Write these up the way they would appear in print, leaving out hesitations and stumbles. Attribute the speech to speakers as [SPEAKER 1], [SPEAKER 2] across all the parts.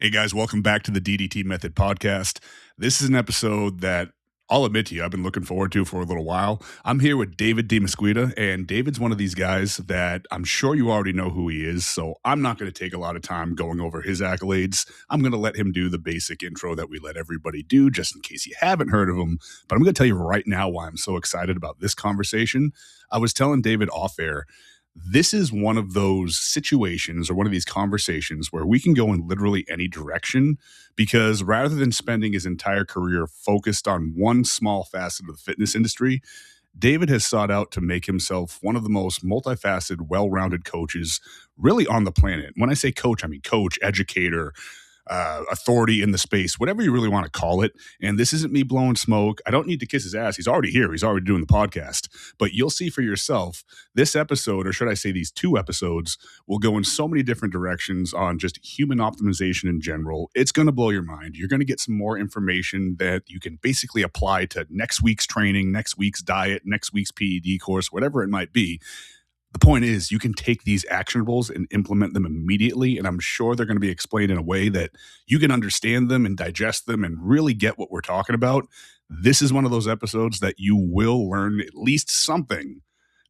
[SPEAKER 1] Hey guys, welcome back to the DDT Method podcast. This is an episode that I'll admit to you, I've been looking forward to for a little while. I'm here with David Demesquita, and David's one of these guys that I'm sure you already know who he is, so I'm not going to take a lot of time going over his accolades. I'm going to let him do the basic intro that we let everybody do, just in case you haven't heard of him. But I'm going to tell you right now why I'm so excited about this conversation. I was telling David off air, this is one of those situations or one of these conversations where we can go in literally any direction, because rather than spending his entire career focused on one small facet of the fitness industry, David has sought out to make himself one of the most multifaceted, well-rounded coaches really on the planet. When I say coach, I mean coach, educator, authority in the space, whatever you really want to call it. And this isn't me blowing smoke. I don't need to kiss his ass. He's already here. He's already doing the podcast. But you'll see for yourself, this episode, or should I say these two episodes, will go in so many different directions on just human optimization in general. It's going to blow your mind. You're going to get some more information that you can basically apply to next week's training, next week's diet, next week's PED course, whatever it might be. The point is, you can take these actionables and implement them immediately, and I'm sure they're going to be explained in a way that you can understand them and digest them and really get what we're talking about. This is one of those episodes that you will learn at least something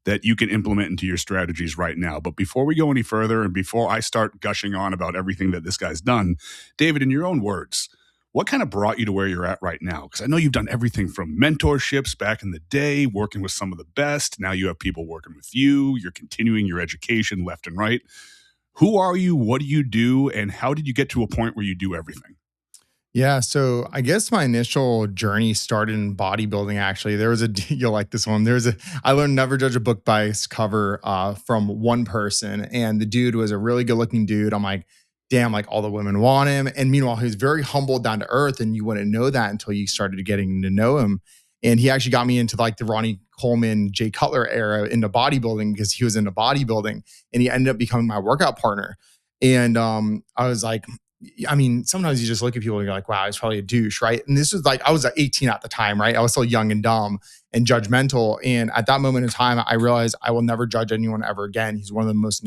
[SPEAKER 1] that you can implement into your strategies right now. But before we go any further, and before I start gushing on about everything that this guy's done, David, in your own words, what kind of brought you to where you're at right now? Because I know you've done everything from mentorships back in the day, working with some of the best. Now you have people working with you. You're continuing your education left and right. Who are you? What do you do? And how did you get to a point where you do everything?
[SPEAKER 2] Yeah, so I guess my initial journey started in bodybuilding. Actually, you'll like this one. I learned never judge a book by its cover from one person, and the dude was a really good looking dude. I'm like, damn, like all the women want him. And meanwhile, he was very humble, down to earth, and you wouldn't know that until you started getting to know him. And he actually got me into like the Ronnie Coleman, Jay Cutler era into bodybuilding, because he was into bodybuilding, and he ended up becoming my workout partner. And I was like, I mean, sometimes you just look at people and you're like, wow, he's probably a douche, right? And this was like, I was 18 at the time, right? I was still young and dumb and judgmental. And at that moment in time, I realized I will never judge anyone ever again. He's one of the most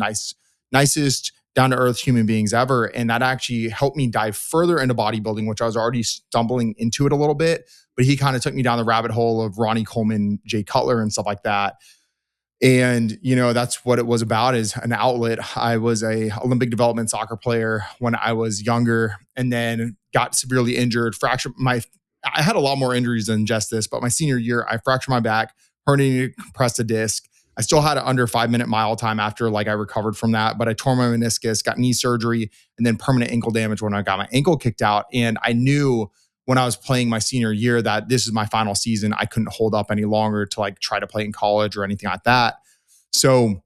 [SPEAKER 2] nicest, down-to-earth human beings ever. And that actually helped me dive further into bodybuilding, which I was already stumbling into it a little bit. But he kind of took me down the rabbit hole of Ronnie Coleman, Jay Cutler, and stuff like that. And, that's what it was about, is an outlet. I was a Olympic development soccer player when I was younger, and then got severely injured, I had a lot more injuries than just this, but my senior year, I fractured my back, herniated, compressed a disc. I still had an under 5-minute mile time after I recovered from that, but I tore my meniscus, got knee surgery, and then permanent ankle damage when I got my ankle kicked out. And I knew when I was playing my senior year that this is my final season. I couldn't hold up any longer to try to play in college or anything like that. So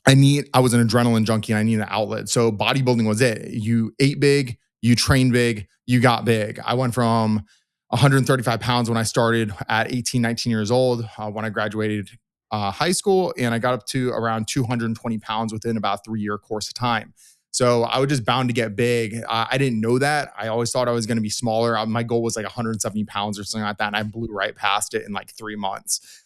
[SPEAKER 2] I was an adrenaline junkie, and I needed an outlet. So bodybuilding was it. You ate big, you trained big, you got big. I went from 135 pounds when I started at 18, 19 years old when I graduated high school, and I got up to around 220 pounds within about a 3-year course of time. So I was just bound to get big. I didn't know that. I always thought I was going to be smaller. My goal was 170 pounds or something like that, and I blew right past it in 3 months,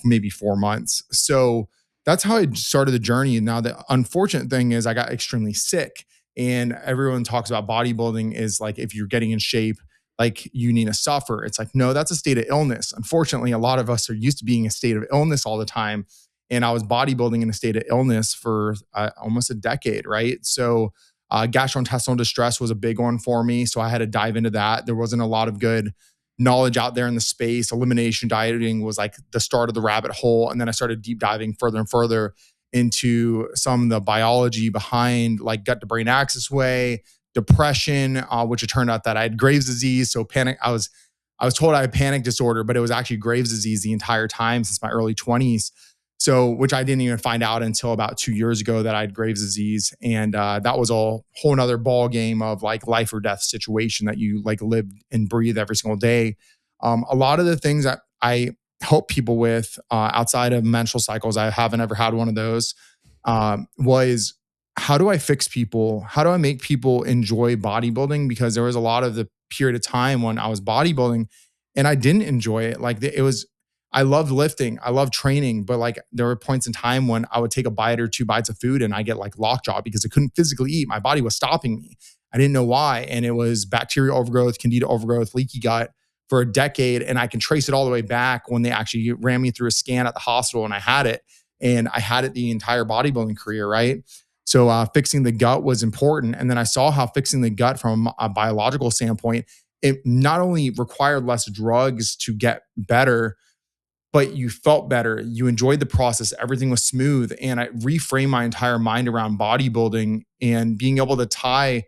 [SPEAKER 2] maybe 4 months. So that's how I started the journey. Now, the unfortunate thing is I got extremely sick, and everyone talks about bodybuilding is if you're getting in shape, you need to suffer. It's no, that's a state of illness. Unfortunately, a lot of us are used to being in a state of illness all the time. And I was bodybuilding in a state of illness for almost a decade, right? So gastrointestinal distress was a big one for me. So I had to dive into that. There wasn't a lot of good knowledge out there in the space. Elimination dieting was the start of the rabbit hole. And then I started deep diving further and further into some of the biology behind gut to brain axis way, depression, which it turned out that I had Graves' disease. So I was told I had panic disorder, but it was actually Graves' disease the entire time since my early 20s. So, which I didn't even find out until about 2 years ago that I had Graves' disease. And that was a whole nother ball game of life or death situation that you live and breathe every single day. A lot of the things that I help people with outside of menstrual cycles, I haven't ever had one of those, was how do I fix people? How do I make people enjoy bodybuilding? Because there was a lot of the period of time when I was bodybuilding and I didn't enjoy it. I loved lifting, I loved training, but there were points in time when I would take a bite or 2 bites of food and I get lockjaw because I couldn't physically eat. My body was stopping me. I didn't know why. And it was bacterial overgrowth, candida overgrowth, leaky gut for a decade. And I can trace it all the way back when they actually ran me through a scan at the hospital and I had it. And I had it the entire bodybuilding career, right? So fixing the gut was important. And then I saw how fixing the gut from a biological standpoint, it not only required less drugs to get better, but you felt better. You enjoyed the process. Everything was smooth. And I reframed my entire mind around bodybuilding and being able to tie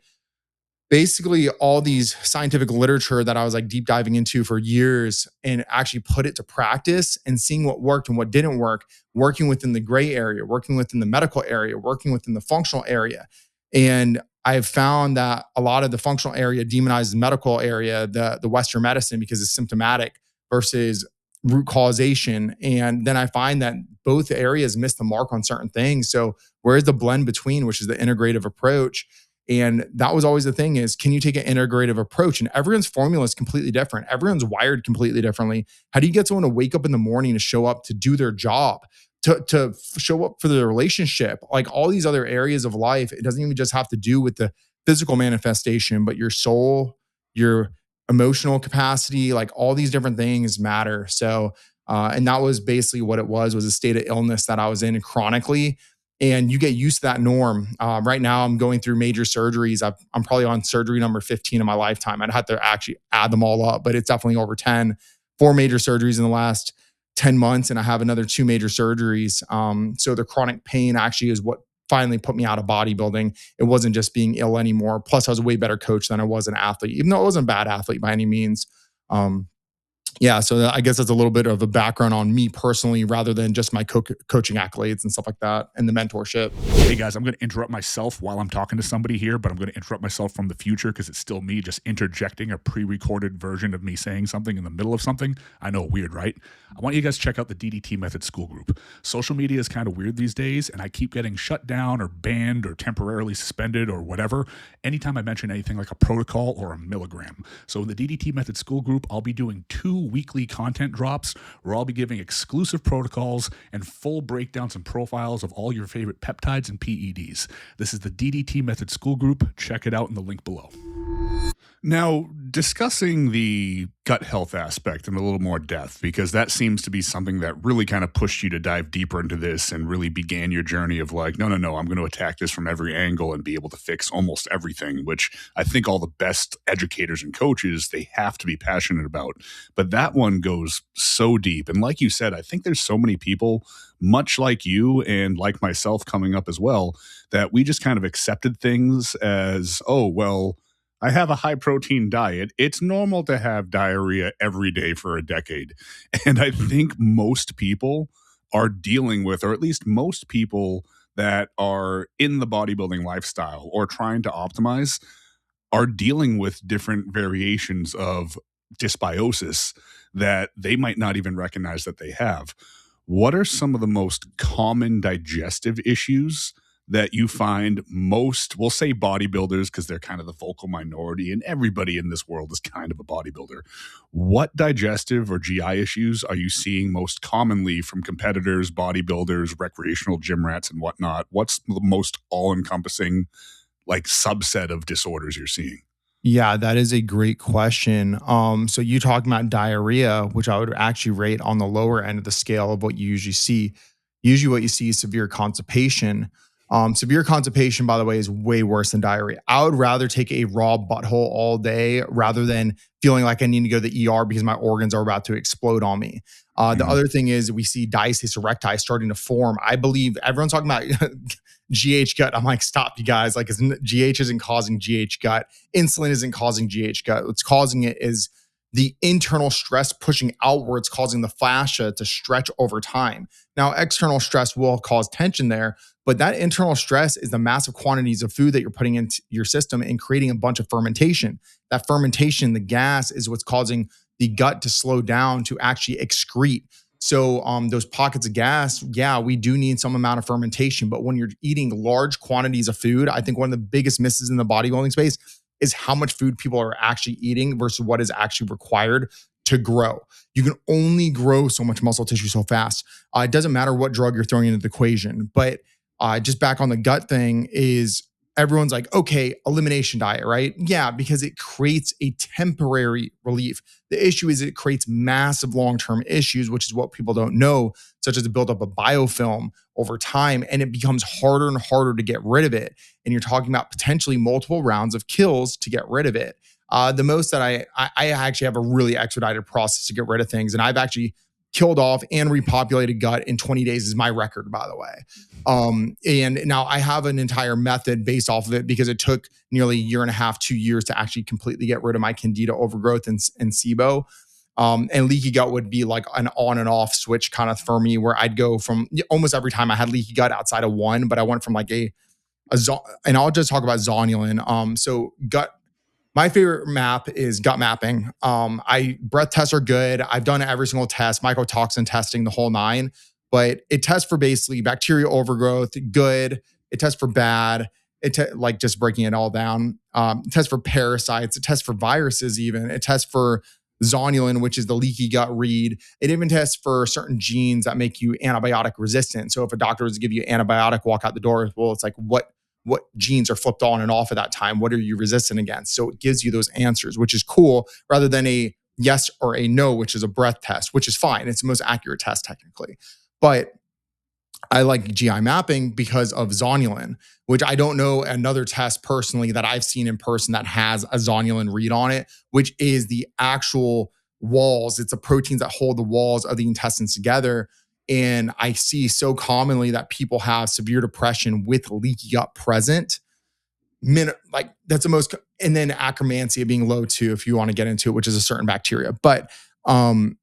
[SPEAKER 2] basically all these scientific literature that I was like deep diving into for years and actually put it to practice and seeing what worked and what didn't work, working within the gray area, working within the medical area, working within the functional area. And I've found that a lot of the functional area demonizes the medical area, the Western medicine, because it's symptomatic versus root causation. And then I find that both areas miss the mark on certain things. So where's the blend between, which is the integrative approach? And that was always the thing is, can you take an integrative approach? And everyone's formula is completely different. Everyone's wired completely differently. How do you get someone to wake up in the morning to show up to do their job, to show up for their relationship? Like all these other areas of life, it doesn't even just have to do with the physical manifestation, but your soul, your emotional capacity, like all these different things matter. So, and that was basically what it was a state of illness that I was in chronically. And you get used to that norm. Right now, I'm going through major surgeries. I'm probably on surgery number 15 in my lifetime. I'd have to actually add them all up, but it's definitely over 10. 4 major surgeries in the last 10 months, and I have another 2 major surgeries. So the chronic pain actually is what finally put me out of bodybuilding. It wasn't just being ill anymore. Plus, I was a way better coach than I was an athlete, even though I wasn't a bad athlete by any means. Yeah, so I guess that's a little bit of a background on me personally rather than just my coaching accolades and stuff like that and the mentorship.
[SPEAKER 1] Hey guys, I'm going to interrupt myself while I'm talking to somebody here, but I'm going to interrupt myself from the future because it's still me just interjecting a pre-recorded version of me saying something in the middle of something. I know, weird, right? I want you guys to check out the DDT Method School Group. Social media is kind of weird these days, and I keep getting shut down or banned or temporarily suspended or whatever anytime I mention anything like a protocol or a milligram. So in the DDT Method School Group, I'll be doing 2 weekly content drops where I'll be giving exclusive protocols and full breakdowns and profiles of all your favorite peptides and PEDs. This is the DDT Method School Group. Check it out in the link below. Now, discussing the gut health aspect in a little more depth, because that seems to be something that really kind of pushed you to dive deeper into this and really began your journey of like, no, I'm going to attack this from every angle and be able to fix almost everything, which I think all the best educators and coaches, they have to be passionate about. But that one goes so deep. And like you said, I think there's so many people, much like you and like myself coming up as well, that we just kind of accepted things as, oh, well, I have a high protein diet. It's normal to have diarrhea every day for a decade. And I think most people are dealing with, or at least most people that are in the bodybuilding lifestyle or trying to optimize, are dealing with different variations of dysbiosis that they might not even recognize that they have. What are some of the most common digestive issues that you find most, we'll say bodybuilders, because they're kind of the vocal minority and everybody in this world is kind of a bodybuilder. What digestive or GI issues are you seeing most commonly from competitors, bodybuilders, recreational gym rats and whatnot? What's the most all-encompassing like subset of disorders you're seeing?
[SPEAKER 2] Yeah, that is a great question. So you talking about diarrhea, which I would actually rate on the lower end of the scale of what you usually see. Usually what you see is severe constipation. Severe constipation, by the way, is way worse than diarrhea. I would rather take a raw butthole all day rather than feeling like I need to go to the ER because my organs are about to explode on me. The other thing is we see diastasis erecti starting to form. I believe everyone's talking about GH gut. I'm like, stop, you guys. Like, GH isn't causing GH gut. Insulin isn't causing GH gut. What's causing it is the internal stress pushing outwards, causing the fascia to stretch over time. Now, external stress will cause tension there, but that internal stress is the massive quantities of food that you're putting into your system and creating a bunch of fermentation. That fermentation, the gas, is what's causing the gut to slow down to actually excrete. So those pockets of gas, yeah, we do need some amount of fermentation. But when you're eating large quantities of food, I think one of the biggest misses in the bodybuilding space is how much food people are actually eating versus what is actually required to grow. You can only grow so much muscle tissue so fast. It doesn't matter what drug you're throwing into the equation. But just back on the gut thing is everyone's like, okay, elimination diet, right? Yeah, because it creates a temporary relief. The issue is it creates massive long-term issues, which is what people don't know, such as the buildup of biofilm over time, and it becomes harder and harder to get rid of it. And you're talking about potentially multiple rounds of kills to get rid of it. The most that I actually have a really expedited process to get rid of things, and I've actually killed off and repopulated gut in 20 days is my record, by the way. And now I have an entire method based off of it because it took nearly a year and a half, 2 years to actually completely get rid of my candida overgrowth and SIBO. And leaky gut would be like an on and off switch kind of for me, where I'd go from almost every time I had leaky gut outside of one, but I went from like and I'll just talk about zonulin. So gut, my favorite map is gut mapping. Breath tests are good. I've done every single test, mycotoxin testing, the whole nine, but it tests for basically bacterial overgrowth, good. It tests for bad. Like just breaking it all down. It tests for parasites. It tests for viruses even. It tests for zonulin, which is the leaky gut read. It even tests for certain genes that make you antibiotic resistant. So if a doctor was to give you antibiotic, walk out the door, well, it's like, what genes are flipped on and off at that time? What are you resistant against? So it gives you those answers, which is cool, rather than a yes or a no, which is a breath test, which is fine. It's the most accurate test technically. But I like GI mapping because of zonulin, which I don't know another test personally that I've seen in person that has a zonulin read on it, which is the actual walls. It's the proteins that hold the walls of the intestines together. And I see so commonly that people have severe depression with leaky gut present. Like that's the most, and then akkermansia being low too, if you want to get into it, which is a certain bacteria. But I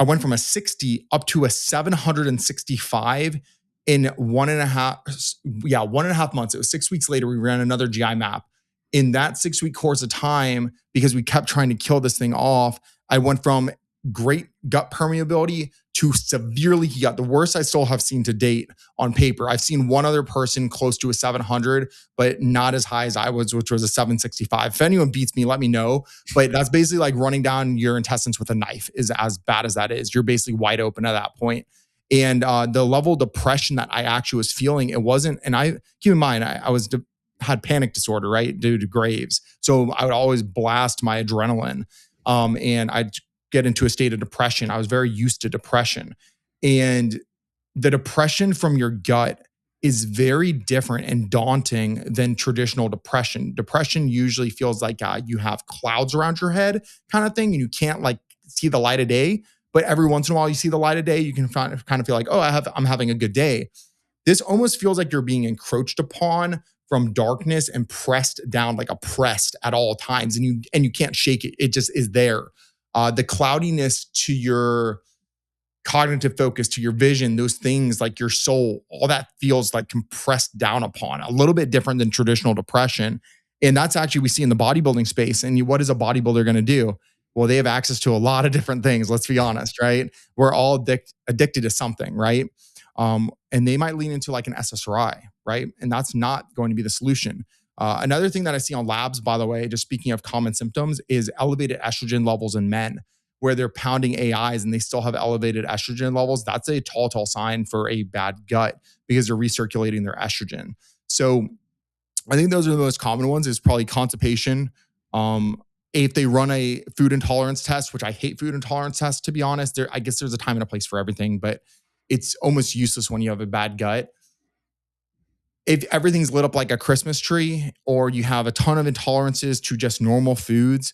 [SPEAKER 2] went from a 60 up to a 765 in 1.5 months. It was 6 weeks later, we ran another GI map. In that 6-week course of time, because we kept trying to kill this thing off, I went from great gut permeability to severe leaky gut, the worst I still have seen to date on paper. I've seen one other person close to a 700, but not as high as I was, which was a 765. If anyone beats me, let me know. But that's basically like running down your intestines with a knife, is as bad as that is. You're basically wide open at that point. And the level of depression that I actually was feeling, it wasn't, and I keep in mind, had panic disorder, right, due to Graves. So I would always blast my adrenaline, and I'd get into a state of depression. I was very used to depression. And the depression from your gut is very different and daunting than traditional depression. Depression usually feels like you have clouds around your head kind of thing, and you can't like see the light of day. But every once in a while you see the light of day, you can kind of feel like, oh, I'm having a good day. This almost feels like you're being encroached upon from darkness and pressed down, like oppressed at all times. And you can't shake it. It just is there. The cloudiness to your cognitive focus, to your vision, those things like your soul, all that feels like compressed down upon, a little bit different than traditional depression. And that's actually we see in the bodybuilding space. And what is a bodybuilder going to do? Well, they have access to a lot of different things. Let's be honest, right? We're all addicted to something, right? And they might lean into like an SSRI, right? And that's not going to be the solution. Another thing that I see on labs, by the way, just speaking of common symptoms, is elevated estrogen levels in men, where they're pounding AIs and they still have elevated estrogen levels. That's a tall sign for a bad gut because they're recirculating their estrogen. So I think those are the most common ones, is probably constipation. If they run a food intolerance test, which I hate food intolerance tests, to be honest, I guess there's a time and a place for everything, but it's almost useless when you have a bad gut. If everything's lit up like a Christmas tree, or you have a ton of intolerances to just normal foods,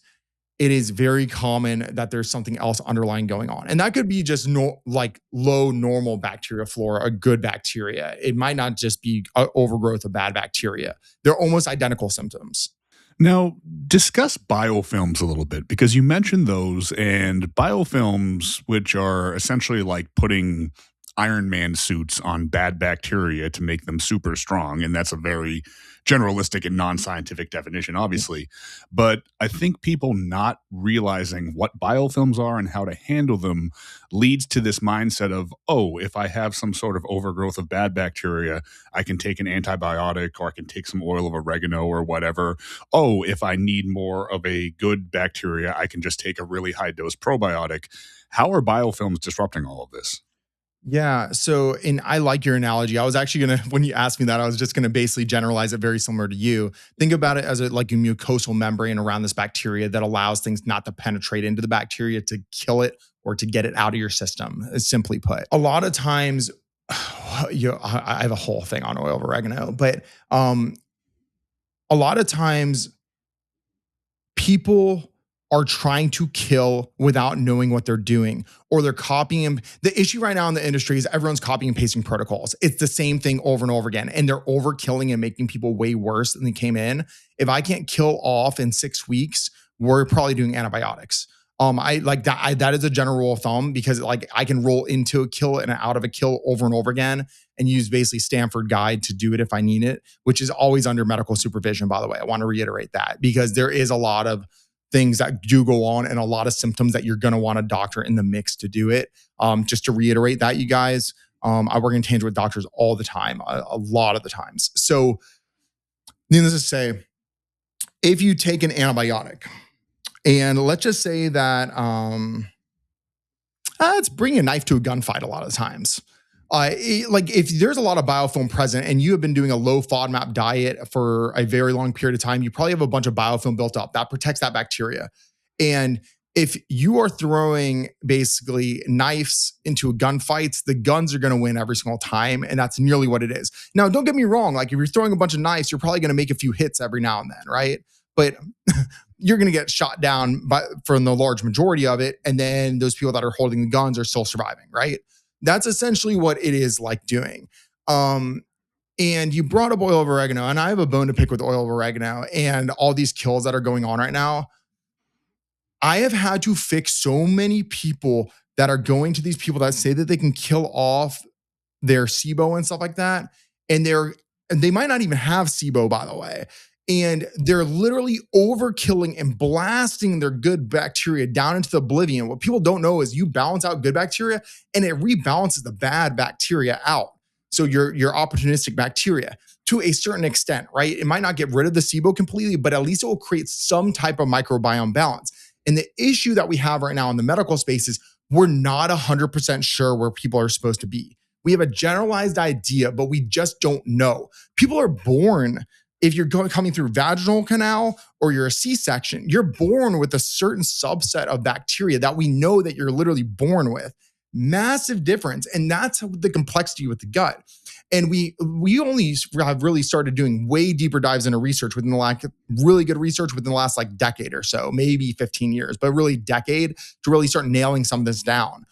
[SPEAKER 2] it is very common that there's something else underlying going on. And that could be just like low normal bacteria flora, a good bacteria. It might not just be overgrowth of bad bacteria. They're almost identical symptoms.
[SPEAKER 1] Now, discuss biofilms a little bit, because you mentioned those, and biofilms, which are essentially like putting Iron Man suits on bad bacteria to make them super strong. And that's a very generalistic and non-scientific definition, obviously. But I think people not realizing what biofilms are and how to handle them leads to this mindset of, oh, if I have some sort of overgrowth of bad bacteria, I can take an antibiotic, or I can take some oil of oregano or whatever. Oh, if I need more of a good bacteria, I can just take a really high dose probiotic. How are biofilms disrupting all of this?
[SPEAKER 2] Yeah. So, and I like your analogy. I was actually going to, when you asked me that, I was just going to basically generalize it very similar to you. Think about it as like a mucosal membrane around this bacteria that allows things not to penetrate into the bacteria to kill it or to get it out of your system, simply put. A lot of times, I have a whole thing on oil of oregano, but a lot of times people are trying to kill without knowing what they're doing, or they're copying. The issue right now in the industry is everyone's copying and pasting protocols. It's the same thing over and over again, and they're overkilling and making people way worse than they came in. If I can't kill off in 6 weeks, we're probably doing antibiotics. I like that. That is a general rule of thumb, because like I can roll into a kill and out of a kill over and over again, and use basically Stanford guide to do it if I need it, which is always under medical supervision, by the way. I want to reiterate that, because there is a lot of things that do go on and a lot of symptoms that you're going to want a doctor in the mix to do it. Just to reiterate that, you guys, I work in tangent with doctors all the time, a lot of the times. So needless to say, if you take an antibiotic, and let's just say that it's bringing a knife to a gunfight a lot of times. Like if there's a lot of biofilm present and you have been doing a low FODMAP diet for a very long period of time, you probably have a bunch of biofilm built up that protects that bacteria. And if you are throwing basically knives into gunfights, the guns are going to win every single time. And that's nearly what it is. Now, don't get me wrong. Like if you're throwing a bunch of knives, you're probably going to make a few hits every now and then, right? But you're going to get shot down from the large majority of it. And then those people that are holding the guns are still surviving, right? That's essentially what it is like doing. And you brought up oil of oregano, and I have a bone to pick with oil of oregano and all these kills that are going on right now. I have had to fix so many people that are going to these people that say that they can kill off their SIBO and stuff like that. And they might not even have SIBO, by the way. And they're literally overkilling and blasting their good bacteria down into the oblivion. What people don't know is you balance out good bacteria and it rebalances the bad bacteria out. So your opportunistic bacteria to a certain extent, right? It might not get rid of the SIBO completely, but at least it will create some type of microbiome balance. And the issue that we have right now in the medical space is we're not 100% sure where people are supposed to be. We have a generalized idea, but we just don't know. People are born, if you're coming through vaginal canal or you're a C-section, you're born with a certain subset of bacteria that we know that you're literally born with. Massive difference. And that's the complexity with the gut. And we only have really started doing way deeper dives into research within really good research within the last like decade or so, maybe 15 years, but really decade to really start nailing some of this down.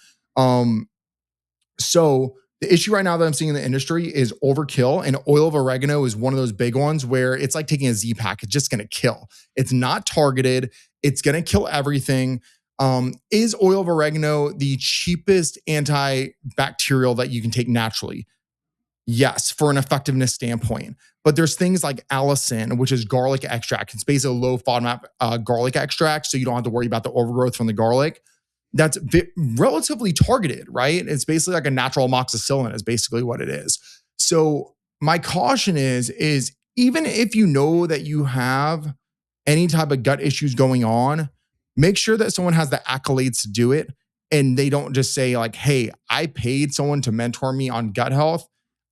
[SPEAKER 2] So the issue right now that I'm seeing in the industry is overkill, and oil of oregano is one of those big ones where it's like taking a Z-Pack. It's just going to kill. It's not targeted. It's going to kill everything. Is oil of oregano the cheapest antibacterial that you can take naturally? Yes, for an effectiveness standpoint. But there's things like allicin, which is garlic extract. It's basically a low FODMAP garlic extract, so you don't have to worry about the overgrowth from the garlic. That's relatively targeted, right? It's basically like a natural amoxicillin is basically what it is. So my caution is even if you know that you have any type of gut issues going on, make sure that someone has the accolades to do it. And they don't just say like, hey, I paid someone to mentor me on gut health.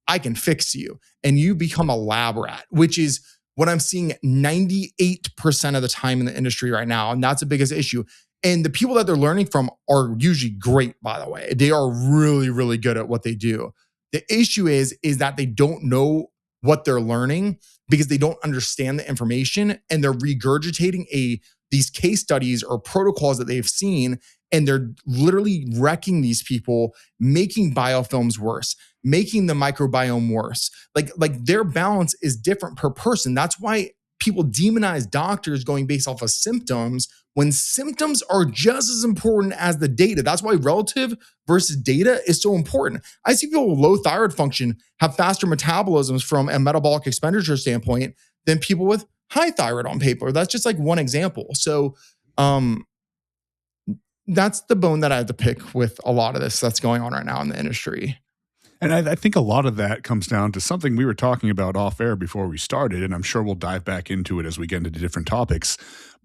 [SPEAKER 2] I can fix you. And you become a lab rat, which is what I'm seeing 98% of the time in the industry right now. And that's the biggest issue. And the people that they're learning from are usually great, by the way. They are really, really good at what they do. The issue is that they don't know what they're learning because they don't understand the information, and they're regurgitating these case studies or protocols that they've seen, and they're literally wrecking these people, making biofilms worse, making the microbiome worse. Like their balance is different per person. That's why people demonize doctors going based off of symptoms when symptoms are just as important as the data. That's why relative versus data is so important. I see people with low thyroid function have faster metabolisms from a metabolic expenditure standpoint than people with high thyroid on paper. That's just like one example. So that's the bone that I have to pick with a lot of this that's going on right now in the industry.
[SPEAKER 1] And I think a lot of that comes down to something we were talking about off air before we started, and I'm sure we'll dive back into it as we get into different topics.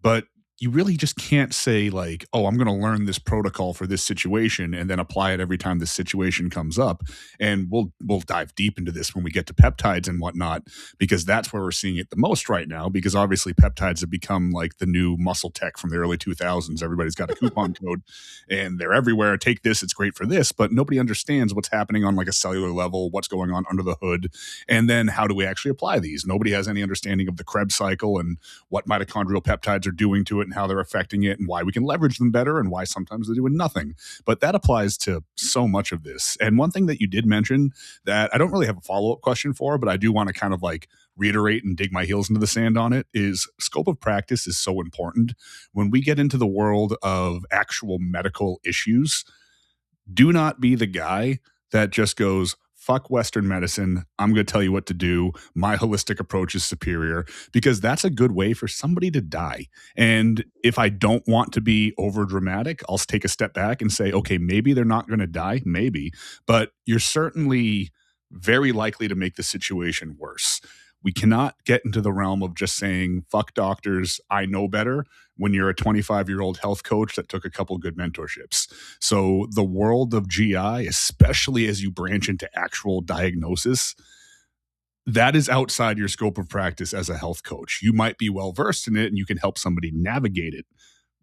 [SPEAKER 1] But you really just can't say like, oh, I'm going to learn this protocol for this situation and then apply it every time this situation comes up. And we'll dive deep into this when we get to peptides and whatnot, because that's where we're seeing it the most right now. Because obviously peptides have become like the new muscle tech from the early 2000s. Everybody's got a coupon code and they're everywhere. Take this, it's great for this, but nobody understands what's happening on like a cellular level, what's going on under the hood, and then how do we actually apply these? Nobody has any understanding of the Krebs cycle and what mitochondrial peptides are doing to it and how they're affecting it and why we can leverage them better and why sometimes they're doing nothing. But that applies to so much of this. And one thing that you did mention that I don't really have a follow-up question for, but I do want to kind of like reiterate and dig my heels into the sand on it, is scope of practice is so important. When we get into the world of actual medical issues, do not be the guy that just goes, fuck Western medicine. I'm going to tell you what to do. My holistic approach is superior, because that's a good way for somebody to die. And if I don't want to be over dramatic, I'll take a step back and say, okay, maybe they're not going to die, maybe, but you're certainly very likely to make the situation worse. We cannot get into the realm of just saying, fuck doctors, I know better, when you're a 25-year-old health coach that took a couple good mentorships. So the world of GI, especially as you branch into actual diagnosis, that is outside your scope of practice as a health coach. You might be well-versed in it and you can help somebody navigate it.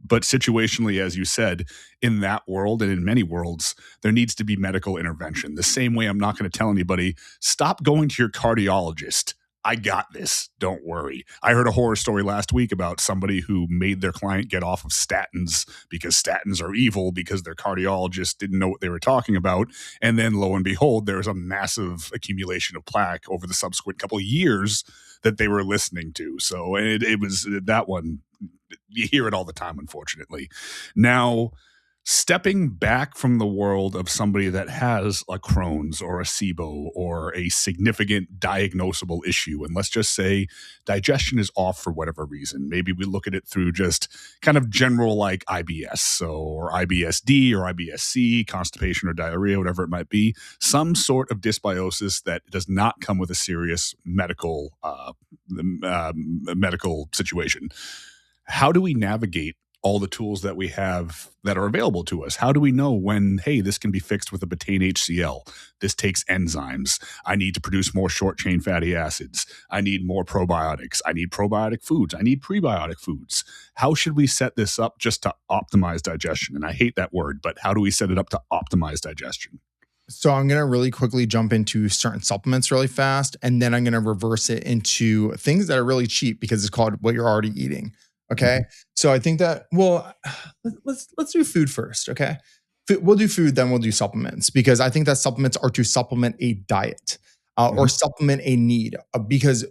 [SPEAKER 1] But situationally, as you said, in that world and in many worlds, there needs to be medical intervention. The same way I'm not going to tell anybody, stop going to your cardiologist. I got this. Don't worry. I heard a horror story last week about somebody who made their client get off of statins because statins are evil because their cardiologist didn't know what they were talking about. And then lo and behold, there was a massive accumulation of plaque over the subsequent couple of years that they were listening to. So it was that one. You hear it all the time, unfortunately. Now, stepping back from the world of somebody that has a Crohn's or a SIBO or a significant diagnosable issue, and let's just say digestion is off for whatever reason. Maybe we look at it through just kind of general like IBS, so or IBSD or IBSC, constipation or diarrhea, whatever it might be, some sort of dysbiosis that does not come with a serious medical situation. How do we navigate all the tools that we have that are available to us? How do we know when, hey, this can be fixed with a betaine HCl? This takes enzymes. I need to produce more short chain fatty acids. I need more probiotics. I need probiotic foods. I need prebiotic foods. How should we set this up just to optimize digestion? And I hate that word, but how do we set it up to optimize digestion?
[SPEAKER 2] So I'm going to really quickly jump into certain supplements really fast, and then I'm going to reverse it into things that are really cheap because it's called what you're already eating. Okay. So I think that, well, let's do food first. Okay. We'll do food, then we'll do supplements, because I think that supplements are to supplement a diet or supplement a need, because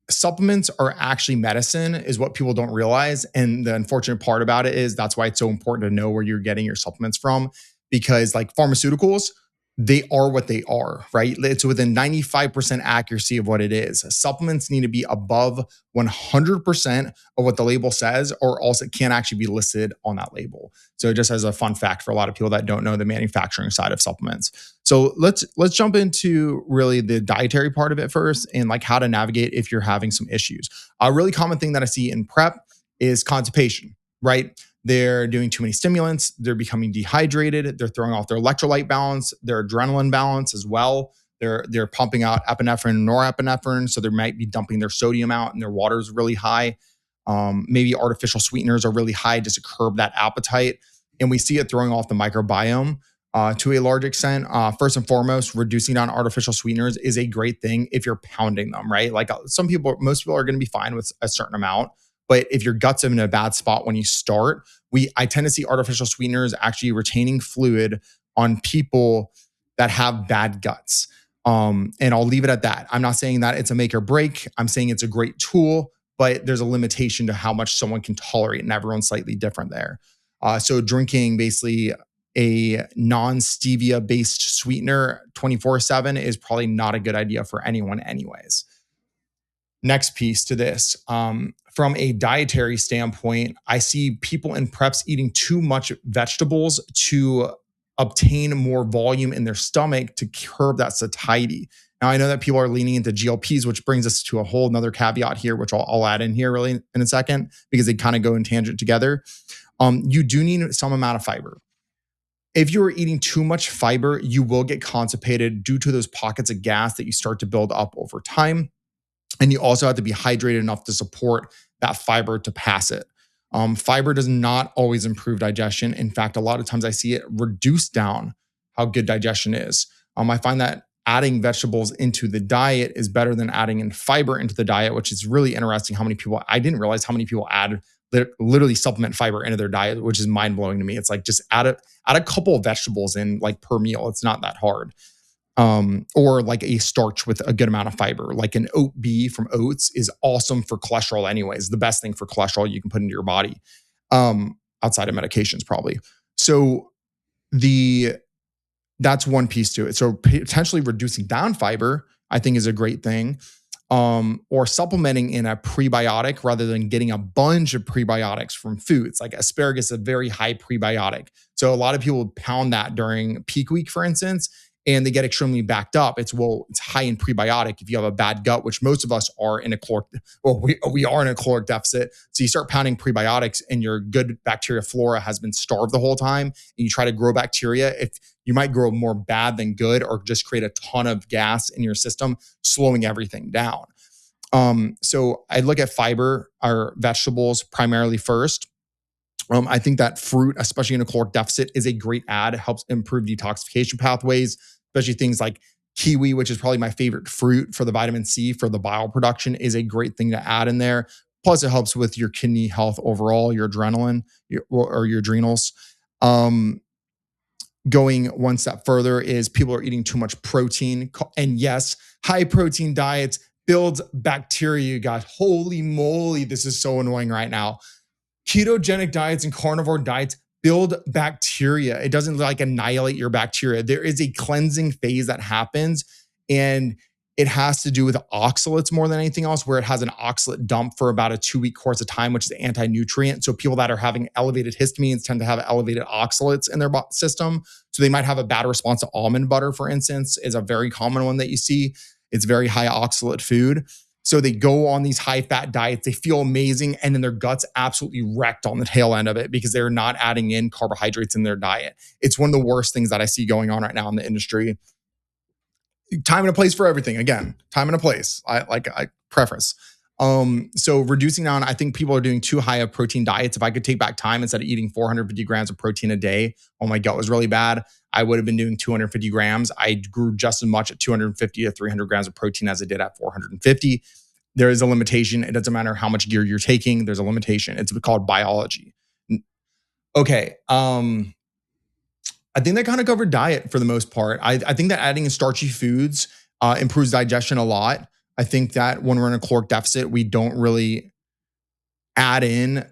[SPEAKER 2] supplements are actually medicine is what people don't realize. And the unfortunate part about it is that's why it's so important to know where you're getting your supplements from, because like pharmaceuticals, they are what they are, right? It's within 95% accuracy of what it is. Supplements need to be above 100% of what the label says, or else it can't actually be listed on that label. So just as a fun fact for a lot of people that don't know the manufacturing side of supplements. So let's jump into really the dietary part of it first, and like how to navigate if you're having some issues. A really common thing that I see in prep is constipation, right? They're doing too many stimulants. They're becoming dehydrated. They're throwing off their electrolyte balance, their adrenaline balance as well. They're pumping out epinephrine and norepinephrine, so they might be dumping their sodium out, and their water is really high. Maybe artificial sweeteners are really high just to curb that appetite, and we see it throwing off the microbiome to a large extent. First and foremost, reducing down artificial sweeteners is a great thing if you're pounding them, right? Like most people are going to be fine with a certain amount. But if your gut's in a bad spot when you start, I tend to see artificial sweeteners actually retaining fluid on people that have bad guts. And I'll leave it at that. I'm not saying that it's a make or break. I'm saying it's a great tool, but there's a limitation to how much someone can tolerate, and everyone's slightly different there. So drinking basically a non-stevia based sweetener 24/7 is probably not a good idea for anyone anyways. Next piece to this, from a dietary standpoint, I see people in preps eating too much vegetables to obtain more volume in their stomach to curb that satiety. Now, I know that people are leaning into GLPs, which brings us to a whole another caveat here, which I'll add in here really in a second, because they kind of go in tangent together. You do need some amount of fiber. If you're eating too much fiber, you will get constipated due to those pockets of gas that you start to build up over time. And you also have to be hydrated enough to support that fiber to pass it. Fiber does not always improve digestion. In fact, a lot of times I see it reduce down how good digestion is. I find that adding vegetables into the diet is better than adding in fiber into the diet, which is really interesting. I didn't realize how many people add literally supplement fiber into their diet, which is mind blowing to me. It's like just add a couple of vegetables in like per meal. It's not that hard. Or like a starch with a good amount of fiber, like an oat B from oats is awesome for cholesterol anyways. The best thing for cholesterol you can put into your body, outside of medications probably. So that's one piece to it. So potentially reducing down fiber, I think is a great thing. Or supplementing in a prebiotic rather than getting a bunch of prebiotics from foods. Like asparagus is a very high prebiotic. So a lot of people pound that during peak week, for instance, and they get extremely backed up. It's high in prebiotic. If you have a bad gut, which most of us are in a caloric, we are in a caloric deficit. So you start pounding prebiotics and your good bacteria flora has been starved the whole time. And you try to grow bacteria. If you might grow more bad than good, or just create a ton of gas in your system, slowing everything down. So I look at fiber or vegetables primarily first. I think that fruit, especially in a caloric deficit, is a great add. It helps improve detoxification pathways, especially things like kiwi, which is probably my favorite fruit for the vitamin C for the bile production, is a great thing to add in there. Plus, it helps with your kidney health overall, your adrenaline, or your adrenals. Going one step further is people are eating too much protein. And yes, high protein diets builds bacteria, you guys. Holy moly, this is so annoying right now. Ketogenic diets and carnivore diets build bacteria. It doesn't like annihilate your bacteria. There is a cleansing phase that happens, and it has to do with oxalates more than anything else, where it has an oxalate dump for about a 2-week course of time, which is anti-nutrient. So people that are having elevated histamines tend to have elevated oxalates in their system. So they might have a bad response to almond butter, for instance, is a very common one that you see. It's very high oxalate food. So they go on these high fat diets, they feel amazing, and then their gut's absolutely wrecked on the tail end of it because they're not adding in carbohydrates in their diet. It's one of the worst things that I see going on right now in the industry. Time and a place for everything. Again, time and a place. I preface. So reducing down, I think people are doing too high of protein diets. If I could take back time, instead of eating 450 grams of protein a day, oh my gut was really bad, I would have been doing 250 grams. I grew just as much at 250 to 300 grams of protein as I did at 450. There is a limitation. It doesn't matter how much gear you're taking. There's a limitation. It's called biology. Okay. I think that kind of covered diet for the most part. I think that adding in starchy foods improves digestion a lot. I think that when we're in a caloric deficit, we don't really add in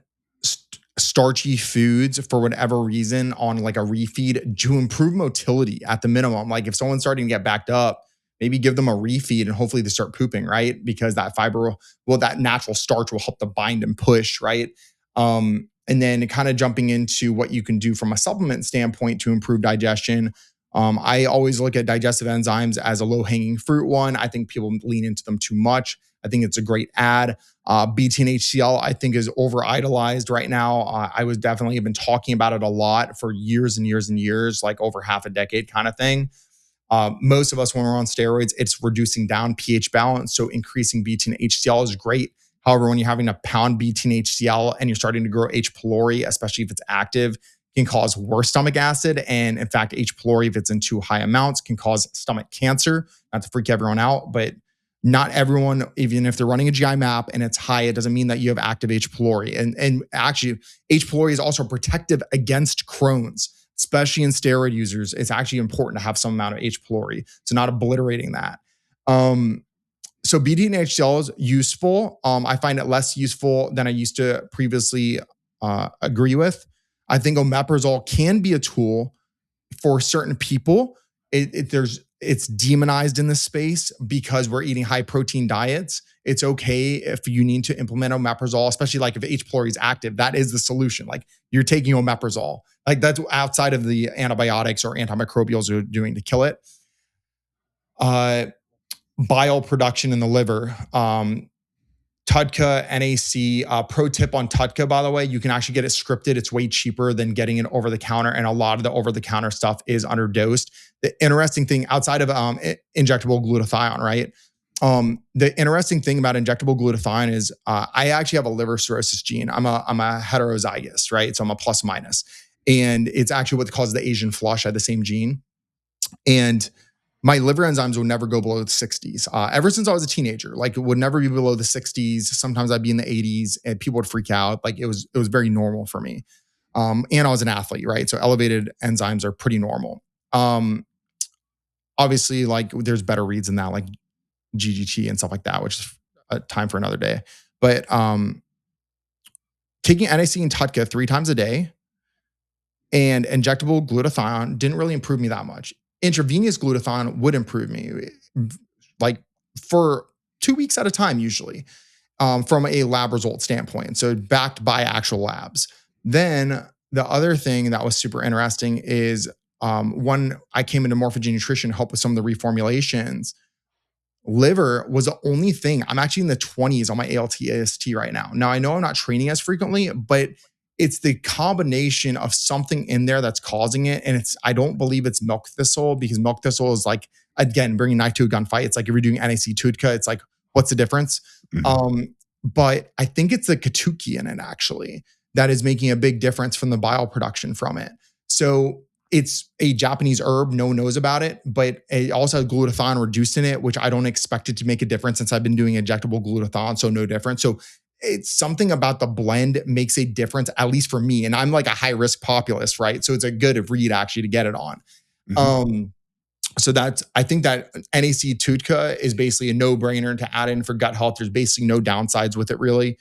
[SPEAKER 2] starchy foods for whatever reason on like a refeed to improve motility at the minimum. Like if someone's starting to get backed up, maybe give them a refeed and hopefully they start pooping, right? Because that fiber that natural starch will help to bind and push, right? And then kind of jumping into what you can do from a supplement standpoint to improve digestion. I always look at digestive enzymes as a low-hanging fruit one. I think people lean into them too much. I think it's a great add. BT and HCl, I think, is over-idolized right now. I was definitely been talking about it a lot for years and years and years, like over half a decade kind of thing. Most of us, when we're on steroids, it's reducing down pH balance. So increasing BT and HCl is great. However, when you're having to pound BT and HCl and you're starting to grow H. pylori, especially if it's active, can cause worse stomach acid. And in fact, H. pylori, if it's in too high amounts, can cause stomach cancer. Not to freak everyone out, but not everyone, even if they're running a GI map and it's high, it doesn't mean that you have active H. pylori. And actually, H. pylori is also protective against Crohn's, especially in steroid users. It's actually important to have some amount of H. pylori. So not obliterating that. So BT and HCl is useful. I find it less useful than I used to previously agree with. I think omeprazole can be a tool for certain people. It's demonized in this space because we're eating high protein diets. It's okay if you need to implement omeprazole, especially like if H. pylori is active. That is the solution. Like you're taking omeprazole. Like that's outside of the antibiotics or antimicrobials are doing to kill it. bile production in the liver. TUDCA, NAC. Pro tip on TUDCA, by the way, you can actually get it scripted. It's way cheaper than getting it over the counter, and a lot of the over the counter stuff is underdosed. The interesting thing outside of injectable glutathione, right? The interesting thing about injectable glutathione is I actually have a liver cirrhosis gene. I'm a heterozygous, right? So I'm a plus minus, and it's actually what causes the Asian flush. I had the same gene, and my liver enzymes would never go below the 60s. Ever since I was a teenager, like it would never be below the 60s. Sometimes I'd be in the 80s, and people would freak out. Like it was very normal for me. And I was an athlete, right? So elevated enzymes are pretty normal. Obviously, like there's better reads than that, like GGT and stuff like that, which is a time for another day. But taking NAC and TUDCA 3 times a day and injectable glutathione didn't really improve me that much. Intravenous glutathione would improve me, like for 2 weeks at a time, usually, from a lab result standpoint. So backed by actual labs. Then the other thing that was super interesting is when I came into Morphogen Nutrition, help with some of the reformulations, liver was the only thing. I'm actually in the 20s on my ALT AST right now. Now I know I'm not training as frequently, but it's the combination of something in there that's causing it. And I don't believe it's milk thistle, because milk thistle is like, again, bringing knife to a gunfight. It's like if you're doing NAC TUDCA, it's like, what's the difference? Mm-hmm. But I think it's the Katuki in it actually that is making a big difference from the bile production from it. So it's a Japanese herb. No one knows about it, but it also has glutathione reduced in it, which I don't expect it to make a difference since I've been doing injectable glutathione. So no difference. So it's something about the blend makes a difference, at least for me. And I'm like a high risk populist, right? So it's a good read actually to get it on. Mm-hmm. So I think that NAC TUDCA is basically a no brainer to add in for gut health. There's basically no downsides with it really.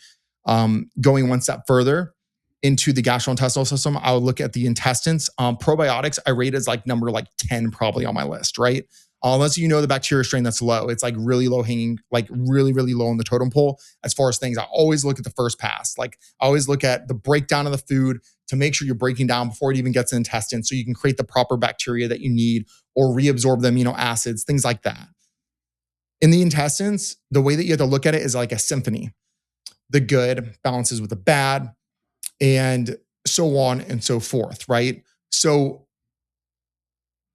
[SPEAKER 2] Going one step further into the gastrointestinal system, I would look at the intestines. Probiotics, I rate as like number 10 probably on my list, right? Unless you know the bacteria strain that's low. It's like really low hanging, like really, really low on the totem pole. As far as things, I always look at the first pass. Like I always look at the breakdown of the food to make sure you're breaking down before it even gets in the intestine so you can create the proper bacteria that you need or reabsorb the amino acids, things like that. In the intestines, the way that you have to look at it is like a symphony. The good balances with the bad and so on and so forth, right? So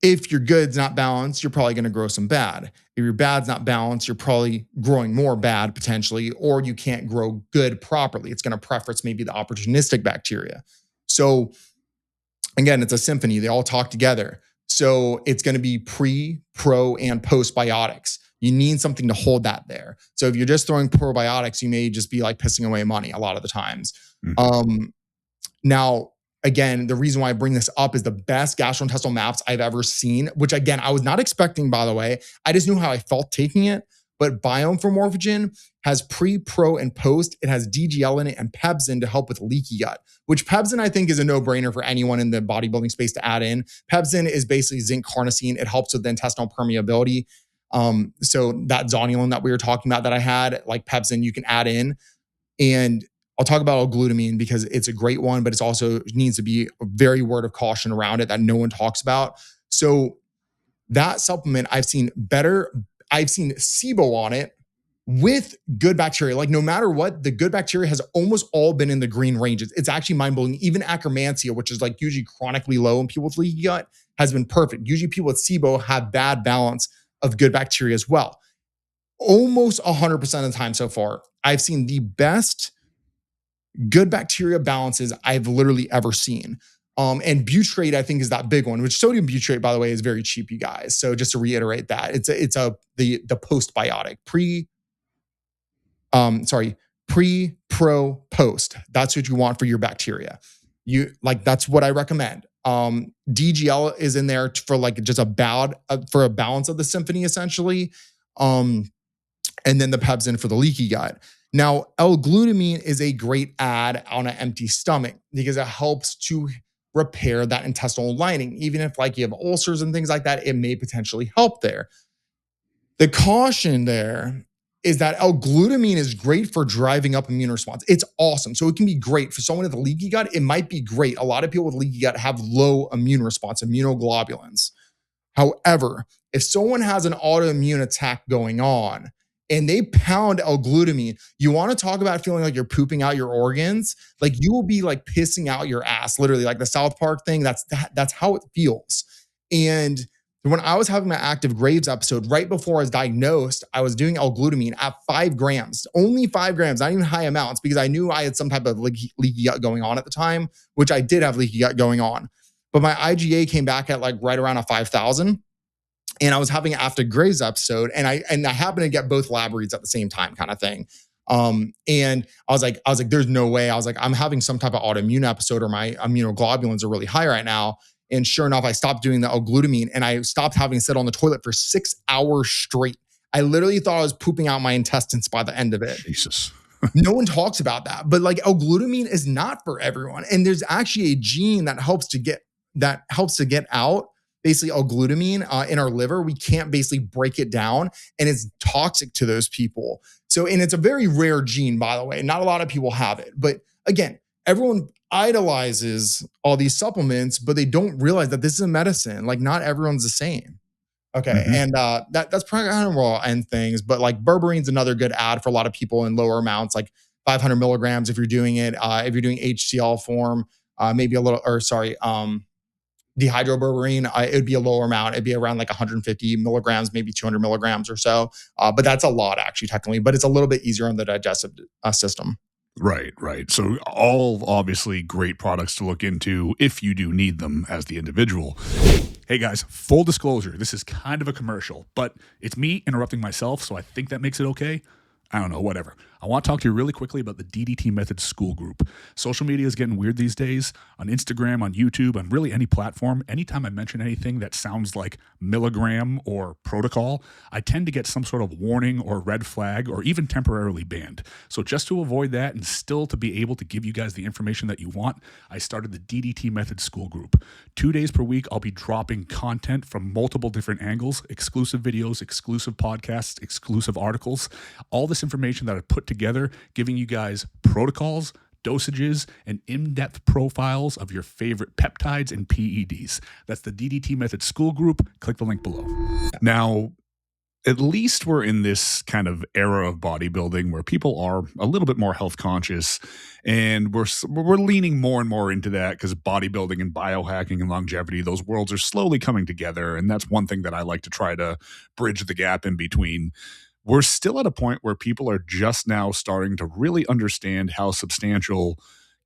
[SPEAKER 2] if your good's not balanced, you're probably going to grow some bad. If your bad's not balanced, you're probably growing more bad potentially, or you can't grow good properly. It's going to preference maybe the opportunistic bacteria. So again, it's a symphony. They all talk together. So it's going to be pre, pro, and postbiotics. You need something to hold that there. So if you're just throwing probiotics, you may just be like pissing away money a lot of the times. Mm-hmm. Now, again, the reason why I bring this up is the best gastrointestinal maps I've ever seen, which again, I was not expecting, by the way. I just knew how I felt taking it. But Biome from Morphogen has pre, pro, and post. It has DGL in it and Pepsin to help with leaky gut, which Pepsin I think is a no-brainer for anyone in the bodybuilding space to add in. Pepsin is basically zinc carnosine. It helps with the intestinal permeability. So that Zonulin that we were talking about that I had, like Pepsin, you can add in. And I'll talk about L-glutamine because it's a great one, but it's also needs to be a very word of caution around it that no one talks about. So that supplement, I've seen SIBO on it with good bacteria. Like no matter what, the good bacteria has almost all been in the green ranges. It's actually mind-blowing. Even Akkermansia, which is like usually chronically low in people with leaky gut, has been perfect. Usually people with SIBO have bad balance of good bacteria as well. Almost 100% of the time so far, I've seen the best good bacteria balances I've literally ever seen. And butyrate, I think, is that big one, which sodium butyrate, by the way, is very cheap, you guys. So just to reiterate that, it's the postbiotic pre, pro, post. That's what you want for your bacteria. That's what I recommend. DGL is in there for like just for a balance of the symphony, essentially. And then the Pepsin for the leaky gut. Now, L-glutamine is a great add on an empty stomach because it helps to repair that intestinal lining. Even if like you have ulcers and things like that, it may potentially help there. The caution there is that L-glutamine is great for driving up immune response. It's awesome. So it can be great for someone with a leaky gut. It might be great. A lot of people with leaky gut have low immune response, immunoglobulins. However, if someone has an autoimmune attack going on and they pound L-glutamine, you want to talk about feeling like you're pooping out your organs? Like you will be like pissing out your ass, literally, like the South Park thing. That's how it feels. And when I was having my active Graves episode, right before I was diagnosed, I was doing L-glutamine at 5 grams, only 5 grams, not even high amounts, because I knew I had some type of leaky gut going on at the time, which I did have leaky gut going on. But my IgA came back at like right around a 5,000. And I was having an after Graves episode, and I happened to get both lab reads at the same time, kind of thing. And I was like, there's no way. I was like, I'm having some type of autoimmune episode, or my immunoglobulins are really high right now. And sure enough, I stopped doing the L-glutamine, and I stopped having to sit on the toilet for 6 hours straight. I literally thought I was pooping out my intestines by the end of it.
[SPEAKER 1] Jesus.
[SPEAKER 2] No one talks about that, but like L-glutamine is not for everyone. And there's actually a gene that helps to get out basically L-glutamine in our liver. We can't basically break it down, and it's toxic to those people. So, and it's a very rare gene, by the way. Not a lot of people have it. But again, everyone idolizes all these supplements, but they don't realize that this is a medicine. Like not everyone's the same. Okay. And that's probably kind of where I'll end things. But like berbeриne's another good ad for a lot of people in lower amounts, like 500 milligrams if you're doing it. If you're doing HCl form, maybe a little, or sorry, dehydroberberine, it would be a lower amount. It'd be around like 150 milligrams, maybe 200 milligrams or so. But that's a lot actually, technically, but it's a little bit easier on the digestive system.
[SPEAKER 1] Right. So all obviously great products to look into if you do need them as the individual. Hey guys, full disclosure, this is kind of a commercial, but it's me interrupting myself, so I think that makes it okay. I don't know, whatever. I want to talk to you really quickly about the DDT Method School Group. Social media is getting weird these days. On Instagram, on YouTube, on really any platform, anytime I mention anything that sounds like milligram or protocol, I tend to get some sort of warning or red flag or even temporarily banned. So just to avoid that and still to be able to give you guys the information that you want, I started the DDT Method School Group. 2 days per week, I'll be dropping content from multiple different angles, exclusive videos, exclusive podcasts, exclusive articles, all this information that I put together, giving you guys protocols, dosages, and in-depth profiles of your favorite peptides and PEDs. That's the DDT Method School Group. Click the link below. Now, at least we're in this kind of era of bodybuilding where people are a little bit more health conscious, and we're leaning more and more into that because bodybuilding and biohacking and longevity, those worlds are slowly coming together. And that's one thing that I like to try to bridge the gap in between. We're still at a point where people are just now starting to really understand how substantial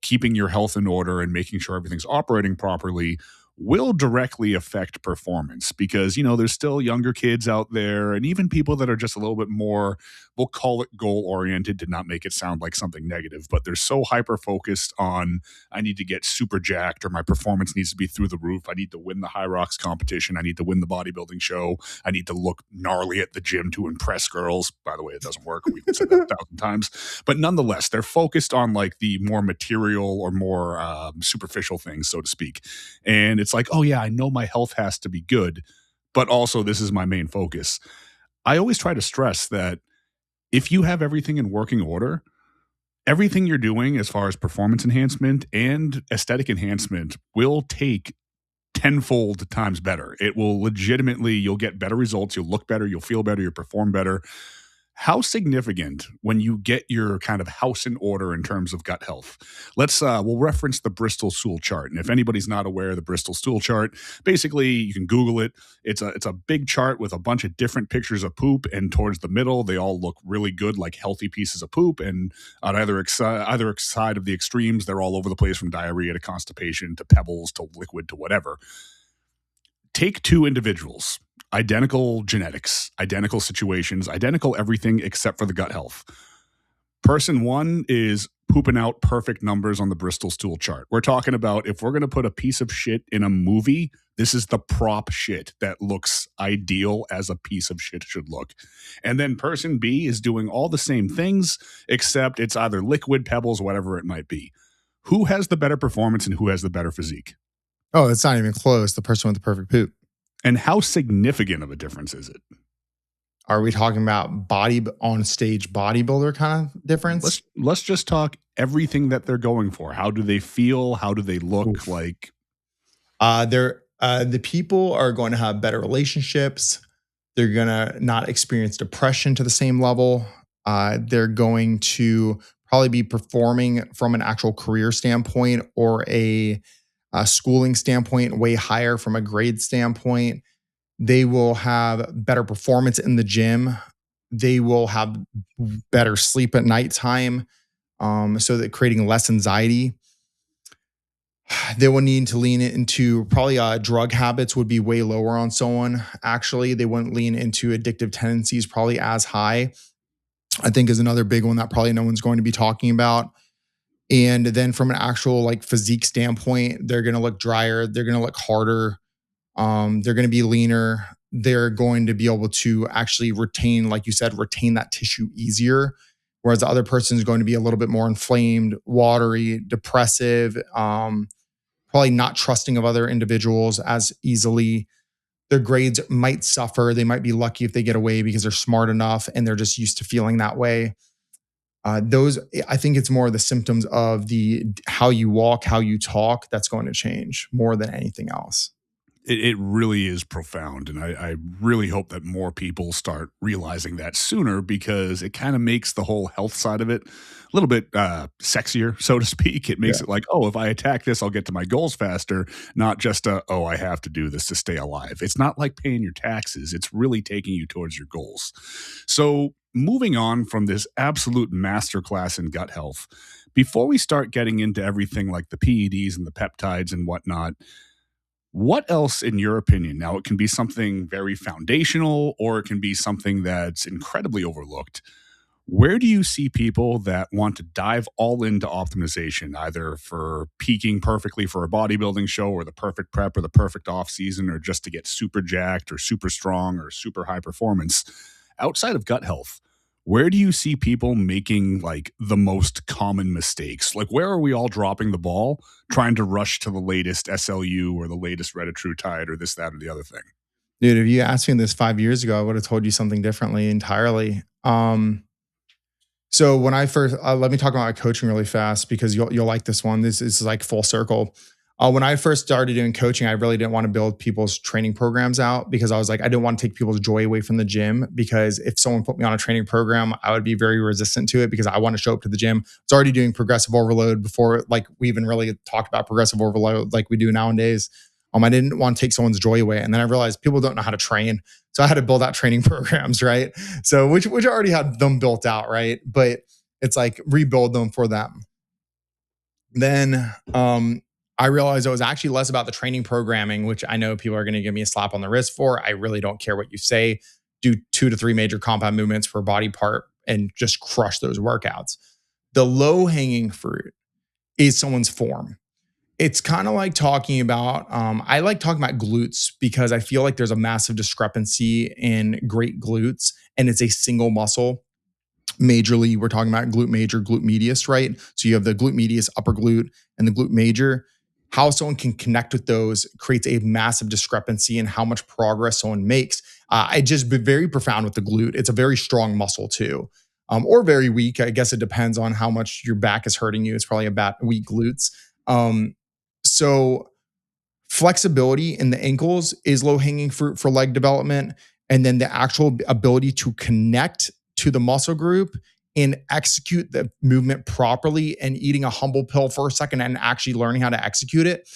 [SPEAKER 1] keeping your health in order and making sure everything's operating properly will directly affect performance, because, you know, there's still younger kids out there and even people that are just a little bit more, we'll call it goal oriented to not make it sound like something negative, but they're so hyper focused on, I need to get super jacked, or my performance needs to be through the roof. I need to win the High Rocks competition. I need to win the bodybuilding show. I need to look gnarly at the gym to impress girls. By the way, it doesn't work. We've said that 1,000 times. But nonetheless, they're focused on like the more material or more superficial things, so to speak. And it's like, oh yeah, I know my health has to be good, but also this is my main focus. I always try to stress that if you have everything in working order, everything you're doing as far as performance enhancement and aesthetic enhancement will take tenfold times better. It will legitimately, you'll get better results, you'll look better, you'll feel better, you'll perform better. How significant when you get your kind of house in order in terms of gut health? We'll reference the Bristol stool chart. And if anybody's not aware of the Bristol stool chart, basically you can Google it. It's a big chart with a bunch of different pictures of poop, and towards the middle, they all look really good, like healthy pieces of poop. And on either side of the extremes, they're all over the place, from diarrhea to constipation to pebbles to liquid to whatever. Take two individuals, identical genetics, identical situations, identical everything except for the gut health. Person one is pooping out perfect numbers on the Bristol stool chart. We're talking about, if we're going to put a piece of shit in a movie, this is the prop shit that looks ideal as a piece of shit should look. And then person B is doing all the same things, except it's either liquid, pebbles, whatever it might be. Who has the better performance and who has the better physique?
[SPEAKER 2] Oh, it's not even close. The person with the perfect poop.
[SPEAKER 1] And how significant of a difference is it?
[SPEAKER 2] Are we talking about on stage bodybuilder kind of difference?
[SPEAKER 1] Let's just talk everything that they're going for. How do they feel? How do they look? Like?
[SPEAKER 2] They're The people are going to have better relationships. They're going to not experience depression to the same level. They're going to probably be performing from an actual career standpoint or a schooling standpoint way higher from a grade standpoint. They will have better performance in the gym. They will have better sleep at nighttime, so that creating less anxiety. They will need to lean into probably drug habits would be way lower on someone. Actually, they wouldn't lean into addictive tendencies probably as high. I think is another big one that probably no one's going to be talking about. And then from an actual like physique standpoint, they're going to look drier. They're going to look harder. They're going to be leaner. They're going to be able to actually retain, like you said, retain that tissue easier. Whereas the other person is going to be a little bit more inflamed, watery, depressive, probably not trusting of other individuals as easily. Their grades might suffer. They might be lucky if they get away because they're smart enough and they're just used to feeling that way. Those, I think it's more the symptoms of the how you walk, how you talk that's going to change more than anything else.
[SPEAKER 1] It really is profound. And I really hope that more people start realizing that sooner, because it kind of makes the whole health side of it a little bit sexier, so to speak. It makes it like, oh, if I attack this, I'll get to my goals faster, not just oh, I have to do this to stay alive. It's not like paying your taxes. It's really taking you towards your goals. So moving on from this absolute masterclass in gut health, before we start getting into everything like the PEDs and the peptides and whatnot, what else, in your opinion, now it can be something very foundational or it can be something that's incredibly overlooked. Where do you see people that want to dive all into optimization, either for peaking perfectly for a bodybuilding show or the perfect prep or the perfect off season, or just to get super jacked or super strong or super high performance outside of gut health? Where do you see people making like the most common mistakes? Like, where are we all dropping the ball trying to rush to the latest SLU or the latest retatrutide or this, that, or the other thing?
[SPEAKER 2] Dude, if you asked me this 5 years ago, I would have told you something differently entirely. So when I first, let me talk about my coaching really fast because you'll like this one. This is like full circle. When I first started doing coaching, I really didn't want to build people's training programs out because I was like, I didn't want to take people's joy away from the gym, because if someone put me on a training program, I would be very resistant to it because I want to show up to the gym. It's already doing progressive overload before like we even really talked about progressive overload like we do nowadays. I didn't want to take someone's joy away. And then I realized people don't know how to train. So I had to build out training programs, right? So which I already had them built out, right? But it's like rebuild them for them. Then I realized it was actually less about the training programming, which I know people are going to give me a slap on the wrist for. I really don't care what you say. Do 2 to 3 major compound movements per body part and just crush those workouts. The low hanging fruit is someone's form. It's kind of like talking about, I like talking about glutes because I feel like there's a massive discrepancy in great glutes and it's a single muscle. Majorly, we're talking about glute major, glute medius, right? So you have the glute medius, upper glute, and the glute major. How someone can connect with those creates a massive discrepancy in how much progress someone makes. I just be very profound with the glute. It's a very strong muscle too, or very weak. I guess it depends on how much your back is hurting you. It's probably about weak glutes. So flexibility in the ankles is low hanging fruit for leg development. And then the actual ability to connect to the muscle group and execute the movement properly and eating a humble pill for a second and actually learning how to execute it.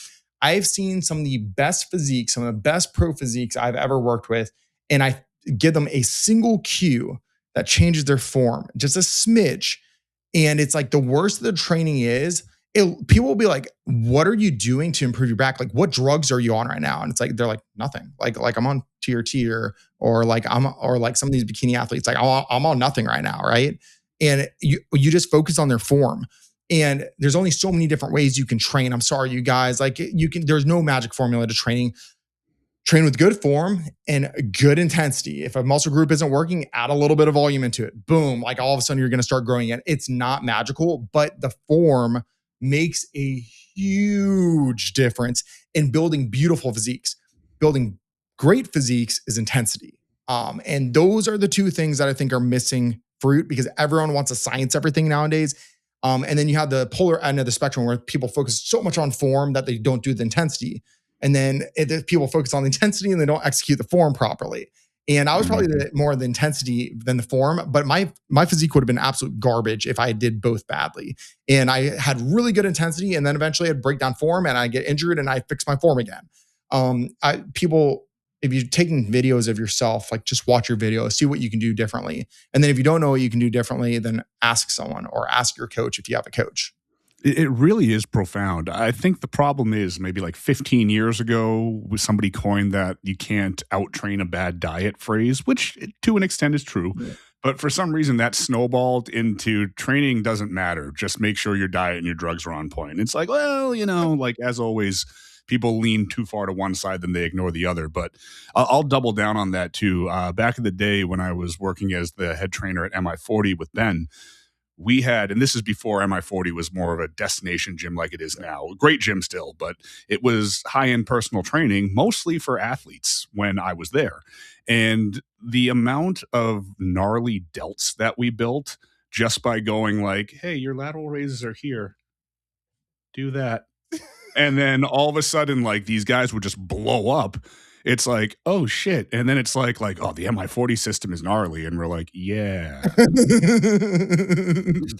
[SPEAKER 2] I've seen some of the best physiques, some of the best pro physiques I've ever worked with. And I give them a single cue that changes their form, just a smidge. And it's like the worse the training is, people will be like, what are you doing to improve your back? Like, what drugs are you on right now? And it's like, they're like, nothing. Like I'm on TRT or like some of these bikini athletes, like I'm on nothing right now. Right. And you just focus on their form. And there's only so many different ways you can train. I'm sorry, you guys, like there's no magic formula to training. Train with good form and good intensity. If a muscle group isn't working, add a little bit of volume into it. Boom. Like all of a sudden you're going to start growing it. It's not magical, but the form makes a huge difference in building beautiful physiques. Building great physiques is intensity. And those are the two things that I think are missing fruit because everyone wants to science everything nowadays. And then you have the polar end of the spectrum where people focus so much on form that they don't do the intensity. And then people focus on the intensity and they don't execute the form properly. And I was probably more the intensity than the form, but my physique would have been absolute garbage if I did both badly. And I had really good intensity, and then eventually I'd break down form, and I get injured, and I fix my form again. People, if you're taking videos of yourself, like just watch your video, see what you can do differently, and then if you don't know what you can do differently, then ask someone or ask your coach if you have a coach.
[SPEAKER 1] It really is profound. I think the problem is maybe like 15 years ago, somebody coined that you can't out-train a bad diet phrase, which to an extent is true. Yeah. But for some reason, that snowballed into training doesn't matter. Just make sure your diet and your drugs are on point. And it's like, well, like as always, people lean too far to one side, then they ignore the other. But I'll double down on that too. Back in the day when I was working as the head trainer at MI40 with Ben, we had, and this is before MI40 was more of a destination gym like it is now. Great gym still, but it was high-end personal training, mostly for athletes when I was there. And the amount of gnarly delts that we built just by going like, hey, your lateral raises are here. Do that. And then all of a sudden, like these guys would just blow up. It's like, oh shit. And then it's like, oh, the MI40 system is gnarly. And we're like, yeah.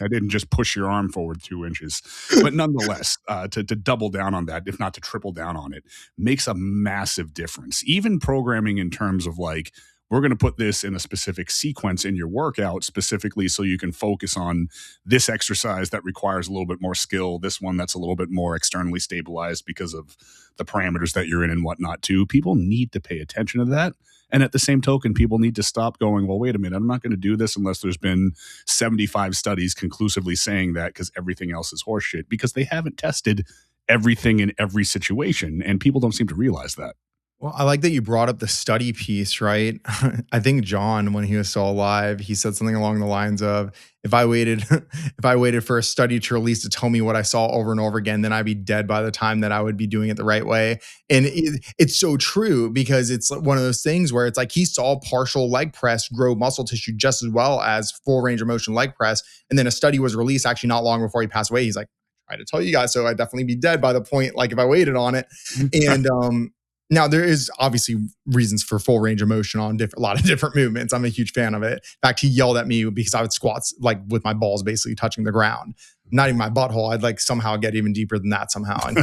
[SPEAKER 1] I didn't just push your arm forward 2 inches. But nonetheless, to double down on that, if not to triple down on it, makes a massive difference. Even programming in terms of like, we're going to put this in a specific sequence in your workout specifically so you can focus on this exercise that requires a little bit more skill, this one that's a little bit more externally stabilized because of the parameters that you're in and whatnot too. People need to pay attention to that. And at the same token, people need to stop going, well, wait a minute, I'm not going to do this unless there's been 75 studies conclusively saying that, because everything else is horseshit, because they haven't tested everything in every situation. And people don't seem to realize that.
[SPEAKER 2] Well, I like that you brought up the study piece, right? I think John, when he was still alive, he said something along the lines of, if I waited for a study to release to tell me what I saw over and over again, then I'd be dead by the time that I would be doing it the right way. And it's so true, because it's one of those things where it's like he saw partial leg press grow muscle tissue just as well as full range of motion leg press. And then a study was released actually not long before he passed away. He's like, I tried to tell you guys, so I'd definitely be dead by the point, like if I waited on it. And now, there is obviously reasons for full range of motion on a lot of different movements. I'm a huge fan of it. In fact, he yelled at me because I would squat like with my balls basically touching the ground, not even my butthole. I'd like somehow get even deeper than that somehow. And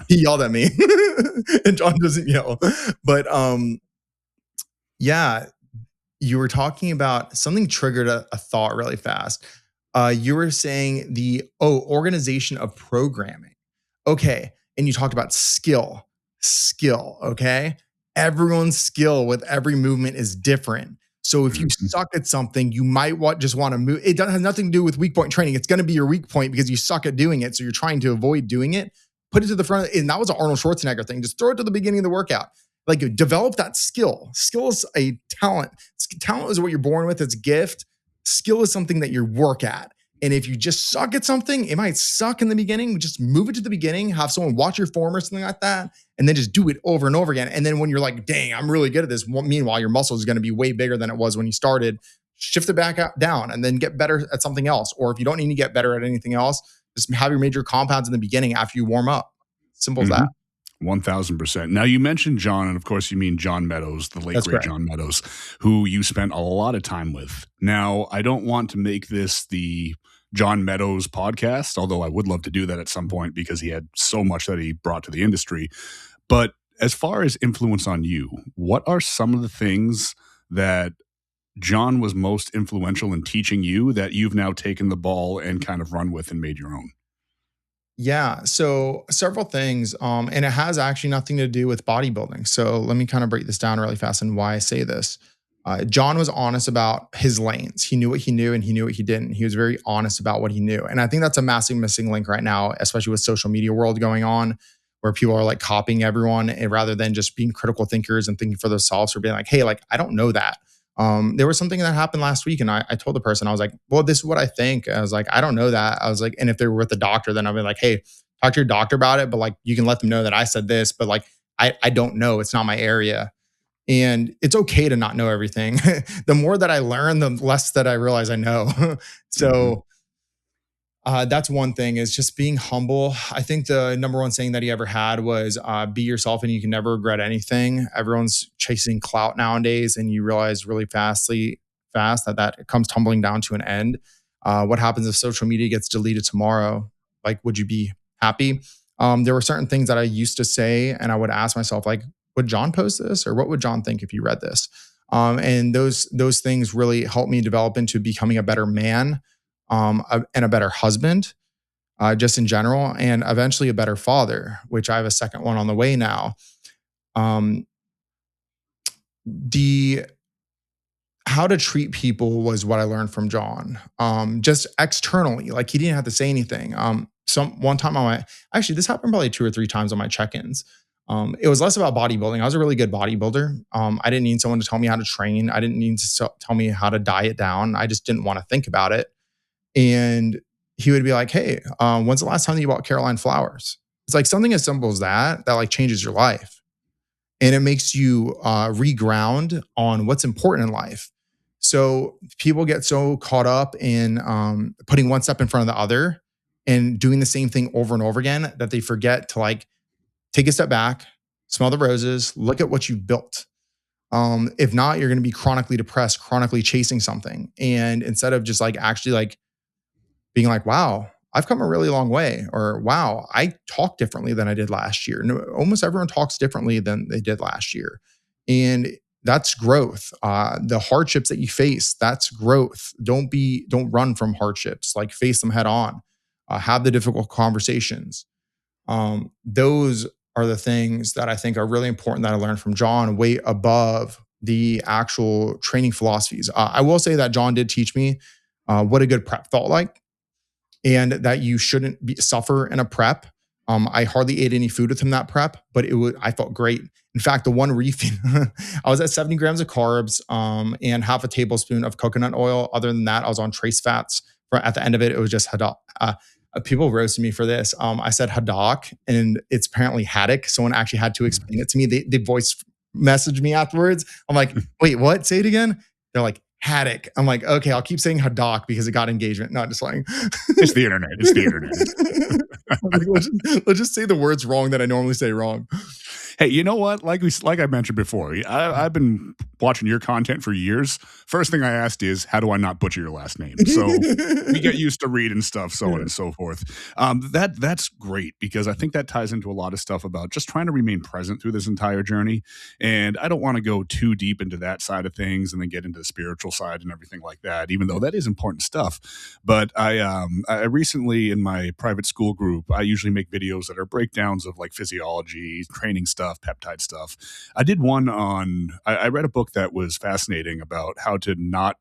[SPEAKER 2] he yelled at me. And John doesn't yell. But yeah, you were talking about something triggered a thought really fast. You were saying organization of programming. Okay. And you talked about skill, okay? Everyone's skill with every movement is different. So if you suck at something, you might just want to move. It has nothing to do with weak point training. It's going to be your weak point because you suck at doing it. So you're trying to avoid doing it. Put it to the front. And that was an Arnold Schwarzenegger thing. Just throw it to the beginning of the workout. Like, develop that skill. Skill is a talent. Talent is what you're born with. It's a gift. Skill is something that you work at. And if you just suck at something, it might suck in the beginning. Just move it to the beginning, have someone watch your form or something like that, and then just do it over and over again. And then when you're like, dang, I'm really good at this, meanwhile, your muscle is going to be way bigger than it was when you started. Shift it back down and then get better at something else. Or if you don't need to get better at anything else, just have your major compounds in the beginning after you warm up. Simple as that.
[SPEAKER 1] 1000%. Now, you mentioned John, and of course you mean John Meadows, the late great John Meadows, who you spent a lot of time with. Now, I don't want to make this the John Meadows podcast, although I would love to do that at some point because he had so much that he brought to the industry. But as far as influence on you, what are some of the things that John was most influential in teaching you that you've now taken the ball and kind of run with and made your own?
[SPEAKER 2] Yeah, so several things, and it has actually nothing to do with bodybuilding. So let me kind of break this down really fast and why I say this. John was honest about his lanes. He knew what he knew and he knew what he didn't. He was very honest about what he knew. And I think that's a massive missing link right now, especially with social media world going on, where people are like copying everyone and rather than just being critical thinkers and thinking for themselves or being like, hey, like, I don't know that. There was something that happened last week and I told the person, I was like, well, this is what I think. I was like, I don't know that. I was like, and if they were with the doctor, then I'll be like, hey, talk to your doctor about it. But like, you can let them know that I said this, but like, I don't know. It's not my area. And it's okay to not know everything. The more that I learn, the less that I realize I know. So That's one thing, is just being humble. I think the number one saying that he ever had was be yourself and you can never regret anything. Everyone's chasing clout nowadays, and you realize really fast that it comes tumbling down to an end. What happens if social media gets deleted tomorrow? Like, would you be happy? There were certain things that I used to say, and I would ask myself, like, would John post this, or what would John think if he read this? And those things really helped me develop into becoming a better man, and a better husband, just in general, and eventually a better father, which I have a second one on the way now. Um, the How to treat people was what I learned from John. Just externally, like, he didn't have to say anything. Some One time on my actually, this happened probably 2 or 3 times on my check-ins. It was less about bodybuilding. I was a really good bodybuilder. I didn't need someone to tell me how to train. I didn't need to tell me how to diet down. I just didn't want to think about it. And he would be like, "Hey, when's the last time that you bought Caroline flowers?" It's like something as simple as that like changes your life, and it makes you reground on what's important in life. So people get so caught up in putting one step in front of the other and doing the same thing over and over again that they forget to, like, take a step back, smell the roses, look at what you've built. If not, you're going to be chronically depressed, chronically chasing something, and instead of just like actually like being like, wow, I've come a really long way, or wow, I talk differently than I did last year. No, almost everyone talks differently than they did last year. And that's growth. The hardships that you face, that's growth. Don't run from hardships, like face them head on. Have the difficult conversations. Those are the things that I think are really important that I learned from John, way above the actual training philosophies. I will say that John did teach me what a good prep felt like, and that you shouldn't suffer in a prep. I hardly ate any food with him that prep, but I felt great. In fact, the one refeed, I was at 70 grams of carbs, and half a tablespoon of coconut oil. Other than that, I was on trace fats. At the end of it, it was just haddock. People roasted me for this. I said haddock, and it's apparently haddock. Someone actually had to explain it to me. They voice messaged me afterwards. I'm like, wait, what? Say it again. They're like, haddock. I'm like, okay, I'll keep saying haddock because it got engagement. Not just like
[SPEAKER 1] It's the internet. It's the internet.
[SPEAKER 2] like, let's just say the words wrong that I normally say wrong.
[SPEAKER 1] Hey, you know what? Like I mentioned before, I've been watching your content for years. First thing I asked is, how do I not butcher your last name? So we get used to reading stuff, so on and so forth. That's great, because I think that ties into a lot of stuff about just trying to remain present through this entire journey. And I don't want to go too deep into that side of things and then get into the spiritual side and everything like that, even though that is important stuff. But I recently, in my private school group, I usually make videos that are breakdowns of like physiology, training stuff, peptide stuff. I did one on, I read a book that was fascinating about how to not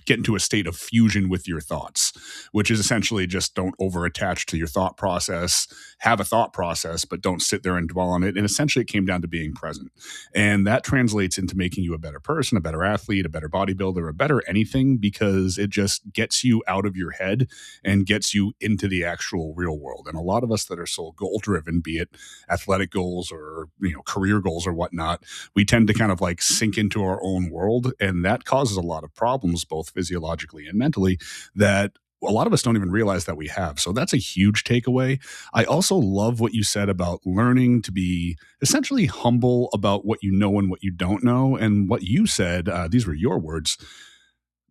[SPEAKER 1] get into a state of fusion with your thoughts, which is essentially just don't overattach to your thought process, have a thought process, but don't sit there and dwell on it. And essentially it came down to being present. And that translates into making you a better person, a better athlete, a better bodybuilder, a better anything, because it just gets you out of your head and gets you into the actual real world. And a lot of us that are so goal driven, be it athletic goals or, career goals or whatnot, we tend to kind of like sink into our own world. And that causes a lot of problems, both physiologically and mentally, that a lot of us don't even realize that we have. So that's a huge takeaway. I also love what you said about learning to be essentially humble about what you know and what you don't know. And what you said, these were your words,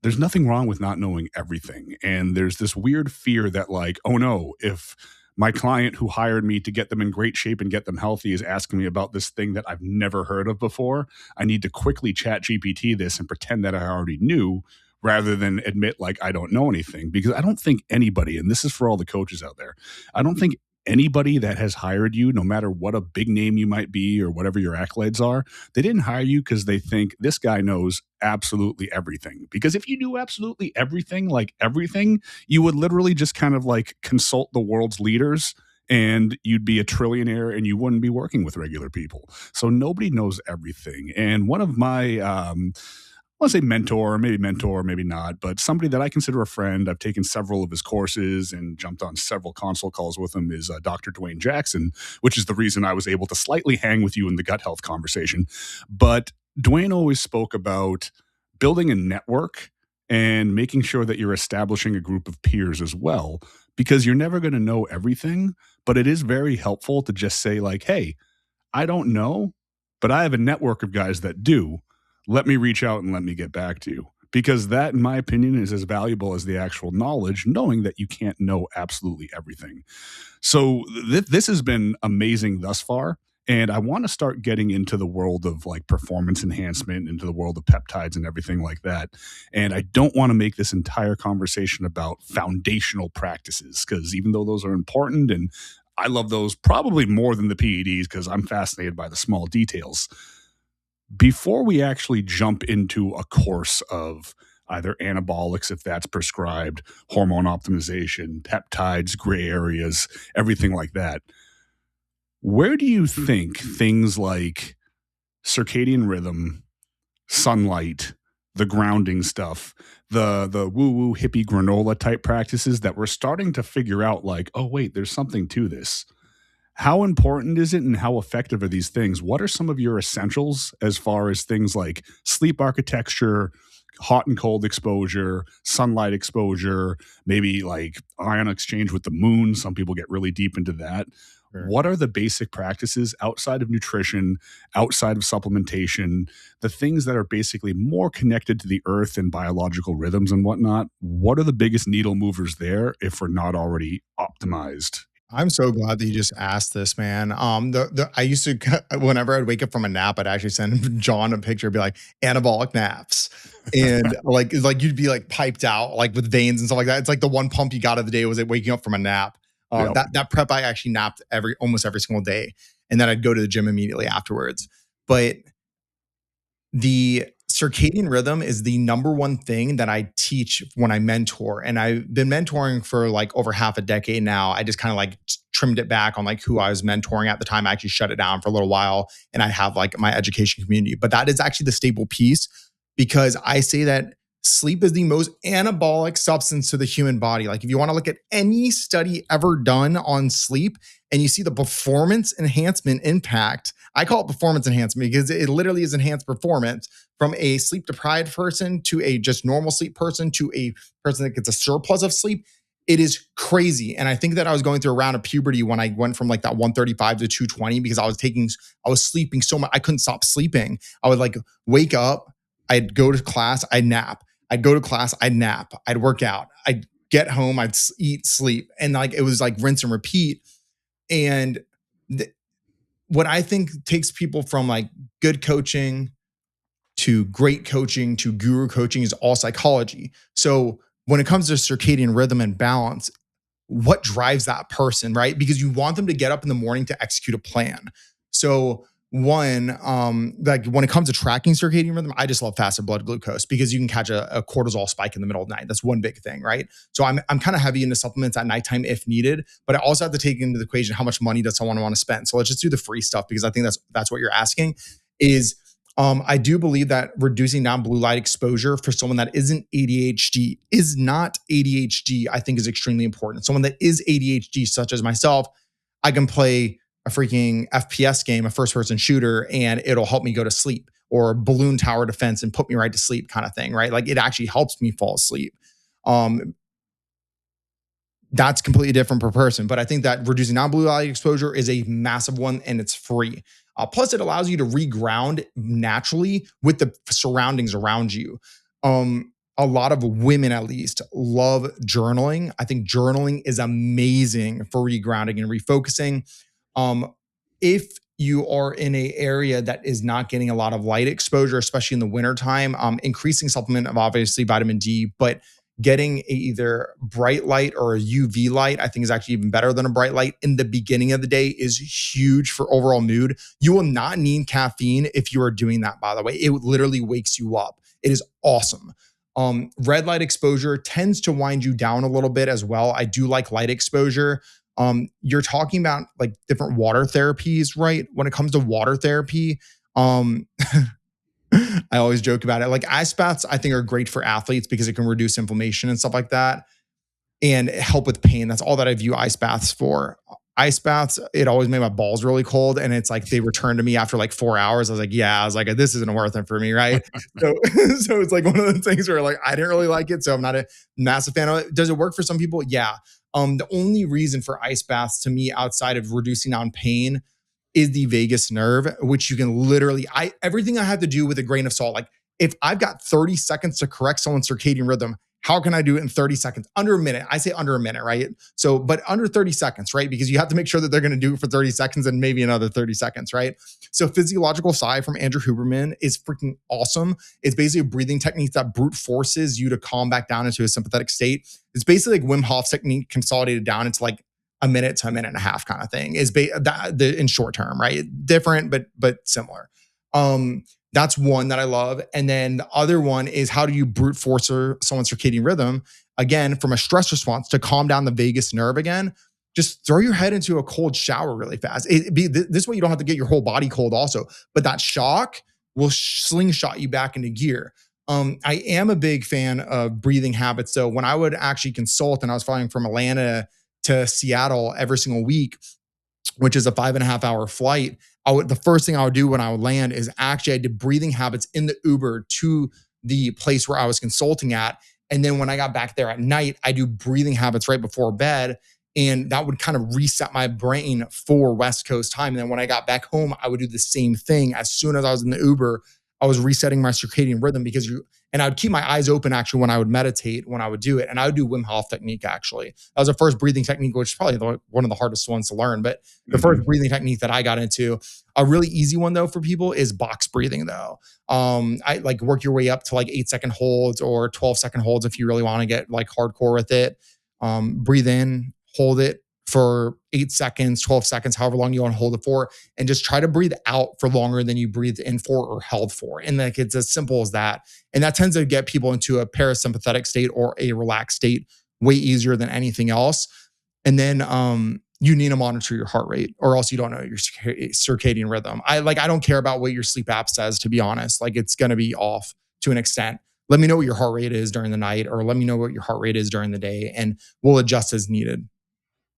[SPEAKER 1] there's nothing wrong with not knowing everything. And there's this weird fear that like, oh no, if my client who hired me to get them in great shape and get them healthy is asking me about this thing that I've never heard of before, I need to quickly chat GPT this and pretend that I already knew, rather than admit like I don't know anything. Because I don't think anybody, and this is for all the coaches out there, I don't think anybody that has hired you, no matter what a big name you might be or whatever your accolades are, they didn't hire you because they think this guy knows absolutely everything. Because if you knew absolutely everything, like everything, you would literally just kind of like consult the world's leaders and you'd be a trillionaire and you wouldn't be working with regular people. So nobody knows everything. And one of my I want to say mentor, maybe not, but somebody that I consider a friend. I've taken several of his courses and jumped on several consult calls with him, is Dr. Dwayne Jackson, which is the reason I was able to slightly hang with you in the gut health conversation. But Dwayne always spoke about building a network and making sure that you're establishing a group of peers as well, because you're never going to know everything, but it is very helpful to just say, like, hey, I don't know, but I have a network of guys that do. Let me reach out and let me get back to you. Because that, in my opinion, is as valuable as the actual knowledge, knowing that you can't know absolutely everything. So this has been amazing thus far. And I want to start getting into the world of like performance enhancement, into the world of peptides and everything like that. And I don't want to make this entire conversation about foundational practices, because even though those are important and I love those probably more than the PEDs because I'm fascinated by the small details. Before we actually jump into a course of either anabolics, if that's prescribed, hormone optimization, peptides, gray areas, everything like that, where do you think things like circadian rhythm, sunlight, the grounding stuff, the woo-woo hippie granola type practices that we're starting to figure out, like, oh, wait, there's something to this. How important is it and how effective are these things? What are some of your essentials as far as things like sleep architecture, hot and cold exposure, sunlight exposure, maybe like ion exchange with the moon? Some people get really deep into that.
[SPEAKER 2] Sure.
[SPEAKER 1] What are the basic practices outside of nutrition, outside of supplementation, the things that are basically more connected to the earth and biological rhythms and whatnot? What are the biggest needle movers there if we're not already optimized?
[SPEAKER 2] I'm so glad that you just asked this, man. I used to whenever I'd wake up from a nap, I'd actually send John a picture, be like anabolic naps, and like you'd be like piped out like with veins and stuff like that. It's like the one pump you got of the day was like waking up from a nap.
[SPEAKER 1] Yep.
[SPEAKER 2] That prep I actually napped almost every single day, and then I'd go to the gym immediately afterwards. But the circadian rhythm is the number one thing that I teach when I mentor. And I've been mentoring for like over half a decade now. I just kind of like trimmed it back on like who I was mentoring at the time. I actually shut it down for a little while and I have like my education community. But that is actually the staple piece, because I say that sleep is the most anabolic substance to the human body. Like if you want to look at any study ever done on sleep and you see the performance enhancement impact, I call it performance enhancement because it literally is enhanced performance from a sleep deprived person to a just normal sleep person to a person that gets a surplus of sleep. It is crazy. And I think that I was going through a round of puberty when I went from like that 135 to 220 because I was sleeping so much. I couldn't stop sleeping. I would like wake up, I'd go to class, I'd nap. I'd go to class, I'd nap, I'd work out, I'd get home, I'd eat, sleep. And like, it was like rinse and repeat. And what I think takes people from like good coaching to great coaching to guru coaching is all psychology. So when it comes to circadian rhythm and balance, what drives that person, right? Because you want them to get up in the morning to execute a plan. So one, like when it comes to tracking circadian rhythm, I just love fasted blood glucose because you can catch a cortisol spike in the middle of the night. That's one big thing, right? So I'm kind of heavy into supplements at nighttime if needed, but I also have to take into the equation how much money does someone want to spend. So let's just do the free stuff because I think that's what you're asking. Is I do believe that reducing down blue light exposure for someone that is not ADHD, I think is extremely important. Someone that is ADHD, such as myself, I can play a freaking FPS game, a first person shooter, and it'll help me go to sleep, or balloon tower defense and put me right to sleep kind of thing, right? Like it actually helps me fall asleep. That's completely different per person. But I think that reducing non-blue light exposure is a massive one and it's free. Plus, it allows you to reground naturally with the surroundings around you. A lot of women, at least, love journaling. I think journaling is amazing for regrounding and refocusing. If you are in an area that is not getting a lot of light exposure, especially in the wintertime, increasing supplement of obviously vitamin D, but getting either bright light or a UV light, I think is actually even better than a bright light in the beginning of the day is huge for overall mood. You will not need caffeine if you are doing that, by the way. It literally wakes you up. It is awesome. Red light exposure tends to wind you down a little bit as well. I do like light exposure. You're talking about like different water therapies, right? When it comes to water therapy, I always joke about it. Like ice baths, I think are great for athletes because it can reduce inflammation and stuff like that and help with pain. That's all that I view ice baths for. Ice baths, it always made my balls really cold. And it's like they returned to me after like 4 hours. I was like, yeah, I was like, this isn't worth it for me, right? So, so it's like one of those things where like I didn't really like it. So I'm not a massive fan of it. Does it work for some people? Yeah. The only reason for ice baths to me outside of reducing down pain is the vagus nerve, which you can literally, everything I have to do with a grain of salt. Like if I've got 30 seconds to correct someone's circadian rhythm, how can I do it in 30 seconds? Under a minute. I say under a minute, right? So, but under 30 seconds, right? Because you have to make sure that they're going to do it for 30 seconds and maybe another 30 seconds, right? So, physiological sigh from Andrew Huberman is freaking awesome. It's basically a breathing technique that brute forces you to calm back down into a sympathetic state. It's basically like Wim Hof's technique consolidated down into like a minute to a minute and a half kind of thing is in short term, right? Different, but similar. That's one that I love. And then the other one is how do you brute force someone's circadian rhythm? Again, from a stress response to calm down the vagus nerve again, just throw your head into a cold shower really fast. This way you don't have to get your whole body cold also. But that shock will slingshot you back into gear. I am a big fan of breathing habits. So when I would actually consult and I was flying from Atlanta to Seattle every single week, which is a 5.5 hour flight, the first thing I would do when I would land is actually I did breathing habits in the Uber to the place where I was consulting at. And then when I got back there at night, I do breathing habits right before bed. And that would kind of reset my brain for West Coast time. And then when I got back home, I would do the same thing. As soon as I was in the Uber, I was resetting my circadian rhythm and I would keep my eyes open actually when I would meditate, when I would do it. And I would do Wim Hof technique actually. That was the first breathing technique, which is probably one of the hardest ones to learn. But the first breathing technique that I got into, a really easy one though for people is box breathing though. I like work your way up to like 8-second holds or 12-second holds if you really want to get like hardcore with it. Breathe in, hold it for 8 seconds, 12 seconds, however long you want to hold it for, and just try to breathe out for longer than you breathed in for or held for. And like it's as simple as that. And that tends to get people into a parasympathetic state or a relaxed state way easier than anything else. And then you need to monitor your heart rate, or else you don't know your circadian rhythm. I don't care about what your sleep app says, to be honest. Like it's going to be off to an extent. Let me know what your heart rate is during the night, or let me know what your heart rate is during the day, and we'll adjust as needed.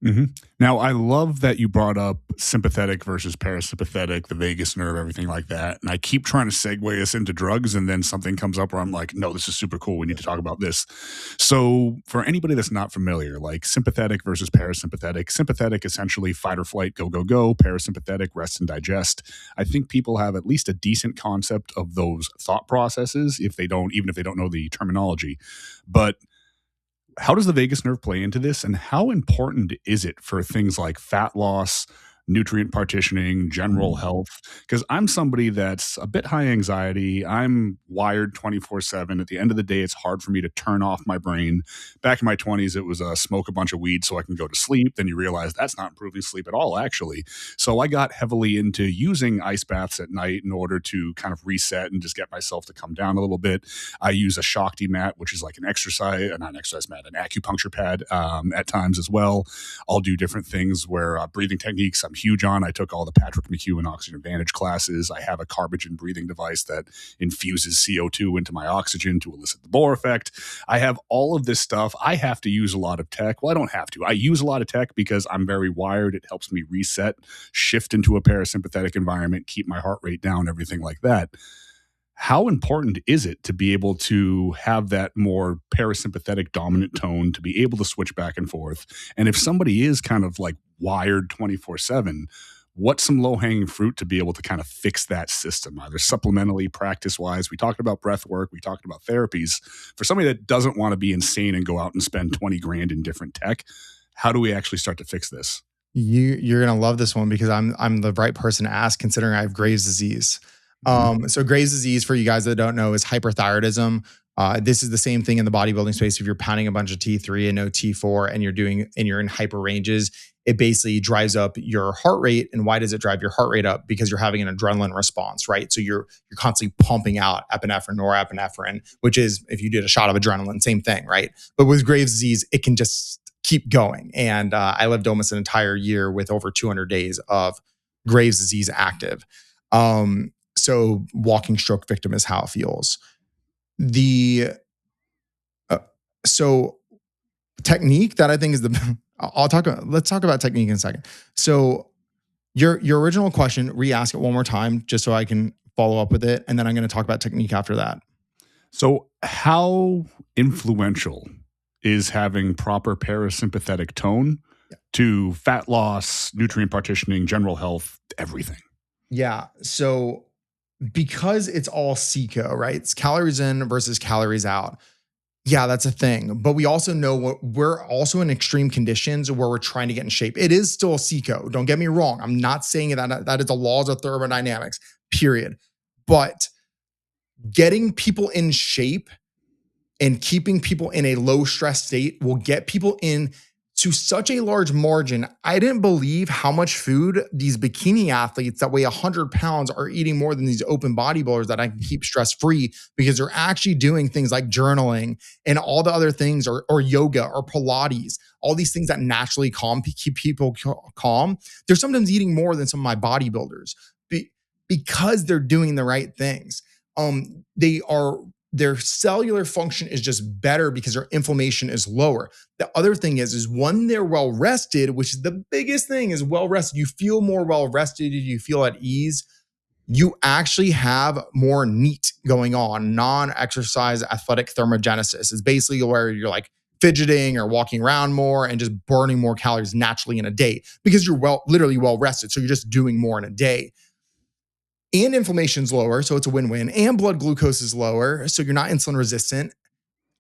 [SPEAKER 1] Mm-hmm. Now, I love that you brought up sympathetic versus parasympathetic, the vagus nerve, everything like that. And I keep trying to segue us into drugs, and then something comes up where I'm like, no, this is super cool. We need to talk about this. So for anybody that's not familiar, like sympathetic versus parasympathetic, sympathetic, essentially fight or flight, go, go, go. Parasympathetic, rest and digest. I think people have at least a decent concept of those thought processes even if they don't know the terminology. But how does the vagus nerve play into this, and how important is it for things like fat loss, nutrient partitioning, general health? Because I'm somebody that's a bit high anxiety. I'm wired 24/7. At the end of the day, it's hard for me to turn off my brain. Back in my 20s, it was smoke a bunch of weed so I can go to sleep. Then you realize that's not improving sleep at all, actually. So I got heavily into using ice baths at night in order to kind of reset and just get myself to come down a little bit. I use a Shakti mat, which is like not an exercise mat, an acupuncture pad at times as well. I'll do different things where breathing techniques I'm huge on. I took all the Patrick McEwen Oxygen Advantage classes. I have a carbogen breathing device that infuses CO2 into my oxygen to elicit the Bohr effect. I have all of this stuff. I have to use a lot of tech. Well, I don't have to. I use a lot of tech because I'm very wired. It helps me reset, shift into a parasympathetic environment, keep my heart rate down, everything like that. How important is it to be able to have that more parasympathetic dominant tone, to be able to switch back and forth? And if somebody is kind of like wired 24/7, what's some low-hanging fruit to be able to kind of fix that system, either supplementally, practice-wise? We talked about breath work. We talked about therapies. For somebody that doesn't want to be insane and go out and spend 20 grand in different tech, how do we actually start to fix this?
[SPEAKER 2] You're gonna love this one because I'm the right person to ask, considering I have Graves' disease.
[SPEAKER 1] Mhm.
[SPEAKER 2] So Graves' disease, for you guys that don't know, is hyperthyroidism. This is the same thing in the bodybuilding space. If you're pounding a bunch of T3 and no T4, and you're in hyper ranges, it basically drives up your heart rate. And why does it drive your heart rate up? Because you're having an adrenaline response, right? So you're constantly pumping out epinephrine, norepinephrine, which is, if you did a shot of adrenaline, same thing, right? But with Graves' disease, it can just keep going. And I lived almost an entire year with over 200 days of Graves' disease active. So walking stroke victim is how it feels. The so technique that I think is let's talk about technique in a second. So your original question, re-ask it one more time just so I can follow up with it. And then I'm going to talk about technique after that.
[SPEAKER 1] So, how influential is having proper parasympathetic tone to fat loss, nutrient partitioning, general health, everything?
[SPEAKER 2] Yeah. So because it's all CECO, right? It's calories in versus calories out. Yeah, that's a thing. But we also know we're also in extreme conditions where we're trying to get in shape. It is still CECO. Don't get me wrong. I'm not saying that is the laws of thermodynamics, period. But getting people in shape and keeping people in a low stress state will get people in to such a large margin. I didn't believe how much food these bikini athletes that weigh 100 pounds are eating more than these open bodybuilders that I can keep stress free, because they're actually doing things like journaling and all the other things, or yoga or Pilates, all these things that naturally keep people calm. They're sometimes eating more than some of my bodybuilders because they're doing the right things. Their cellular function is just better because their inflammation is lower. The other thing is when they're well rested, which is the biggest thing, is well rested. You feel more well rested, you feel at ease. You actually have more NEAT going on, non-exercise athletic thermogenesis. It's basically where you're like fidgeting or walking around more and just burning more calories naturally in a day because you're literally well rested. So you're just doing more in a day. And inflammation's lower, so it's a win-win. And blood glucose is lower, so you're not insulin resistant.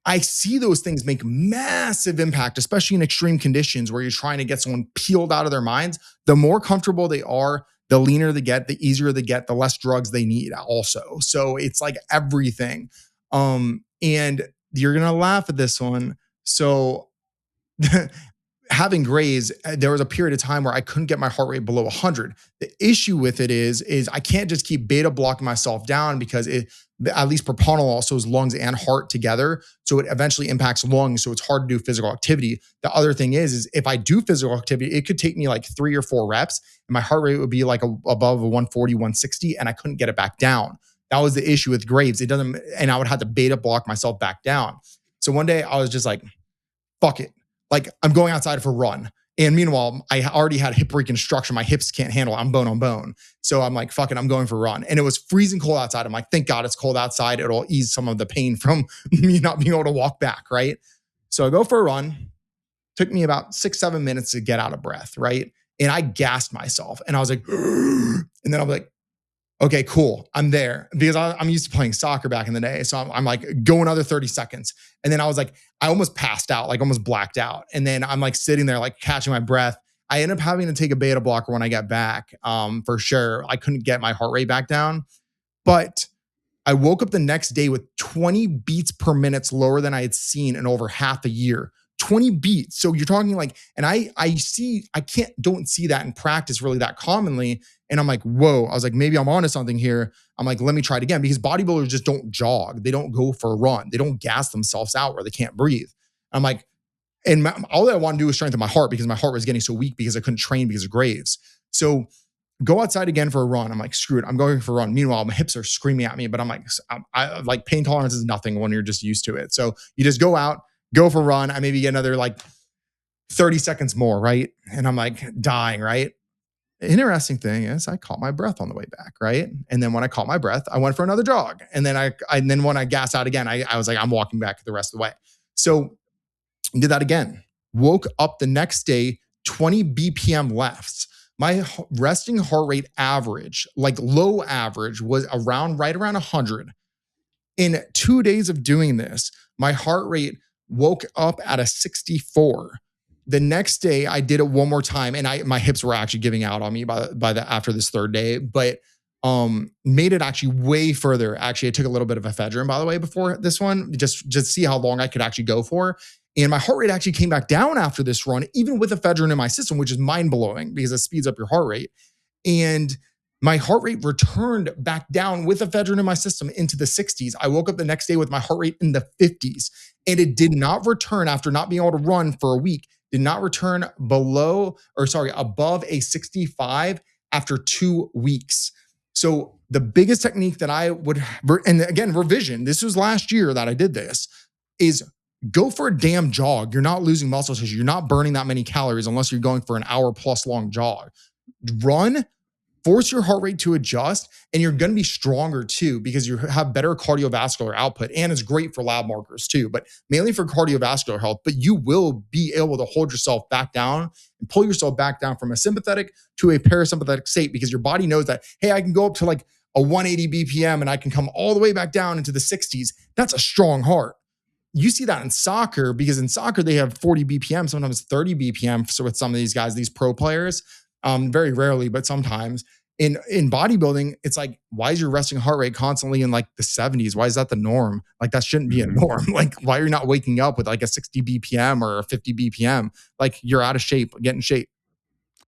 [SPEAKER 2] I see those things make massive impact, especially in extreme conditions where you're trying to get someone peeled out of their minds. The more comfortable they are, the leaner they get, the easier they get, the less drugs they need also. So it's like everything. And you're going to laugh at this one. So having Graves, there was a period of time where I couldn't get my heart rate below 100. The issue with it is I can't just keep beta blocking myself down because at least propranolol also is lungs and heart together. So it eventually impacts lungs. So it's hard to do physical activity. The other thing is if I do physical activity, it could take me like 3 or 4 reps and my heart rate would be like above a 140, 160, and I couldn't get it back down. That was the issue with Graves. And I would have to beta block myself back down. So one day I was just like, fuck it. Like, I'm going outside for a run. And meanwhile, I already had hip reconstruction. My hips can't handle it. I'm bone on bone. So I'm like, fuck it, I'm going for a run. And it was freezing cold outside. I'm like, thank God it's cold outside. It'll ease some of the pain from me not being able to walk back, right? So I go for a run. Took me about 6-7 minutes to get out of breath, right? And I gassed myself. And I was like, and then I'm like, okay, cool. I'm there because I'm used to playing soccer back in the day. So I'm like, go another 30 seconds. And then I was like, I almost passed out, like almost blacked out. And then I'm like sitting there, like catching my breath. I ended up having to take a beta blocker when I got back, for sure. I couldn't get my heart rate back down. But I woke up the next day with 20 beats per minute lower than I had seen in over half a year. 20 beats. So you're talking like, and I don't see that in practice really that commonly. And I'm like, whoa, I was like, maybe I'm onto something here. I'm like, let me try it again, because bodybuilders just don't jog. They don't go for a run. They don't gas themselves out where they can't breathe. I'm like, and all that I want to do is strengthen my heart because my heart was getting so weak because I couldn't train because of Graves. So go outside again for a run. I'm like, screw it, I'm going for a run. Meanwhile, my hips are screaming at me, but I'm like, I like pain tolerance is nothing when you're just used to it. So you just go out, go for a run. I maybe get another like 30 seconds more, right? And I'm like dying, right? The interesting thing is I caught my breath on the way back, right? And then when I caught my breath, I went for another jog. And then when I gas out again, I was like, I'm walking back the rest of the way. So did that again. Woke up the next day, 20 BPM left. My resting heart rate average, like low average, was right around 100. In 2 days of doing this, my heart rate woke up at a 64. The next day, I did it one more time, and my hips were actually giving out on me after this third day, but made it actually way further. Actually, I took a little bit of ephedrine, by the way, before this one, just see how long I could actually go for. And my heart rate actually came back down after this run, even with ephedrine in my system, which is mind-blowing because it speeds up your heart rate. And my heart rate returned back down with ephedrine in my system into the 60s. I woke up the next day with my heart rate in the 50s, and it did not return after not being able to run for a week, did not return above a 65 after 2 weeks. So the biggest technique that I would, and again, revision, this was last year that I did this, is go for a damn jog. You're not losing muscle tissue. You're not burning that many calories unless you're going for an hour plus long jog. Run, force your heart rate to adjust, and you're going to be stronger too because you have better cardiovascular output, and it's great for lab markers too, but mainly for cardiovascular health. But you will be able to hold yourself back down and pull yourself back down from a sympathetic to a parasympathetic state because your body knows that, hey, I can go up to like a 180 BPM and I can come all the way back down into the 60s. That's a strong heart. You see that in soccer because in soccer they have 40 BPM, sometimes 30 BPM. So with some of these guys, these pro players, very rarely, but sometimes. In bodybuilding, it's like, why is your resting heart rate constantly in like the 70s? Why is that the norm? Like that shouldn't be a norm. Like why are you not waking up with like a 60 BPM or a 50 BPM? Like you're out of shape, get in shape.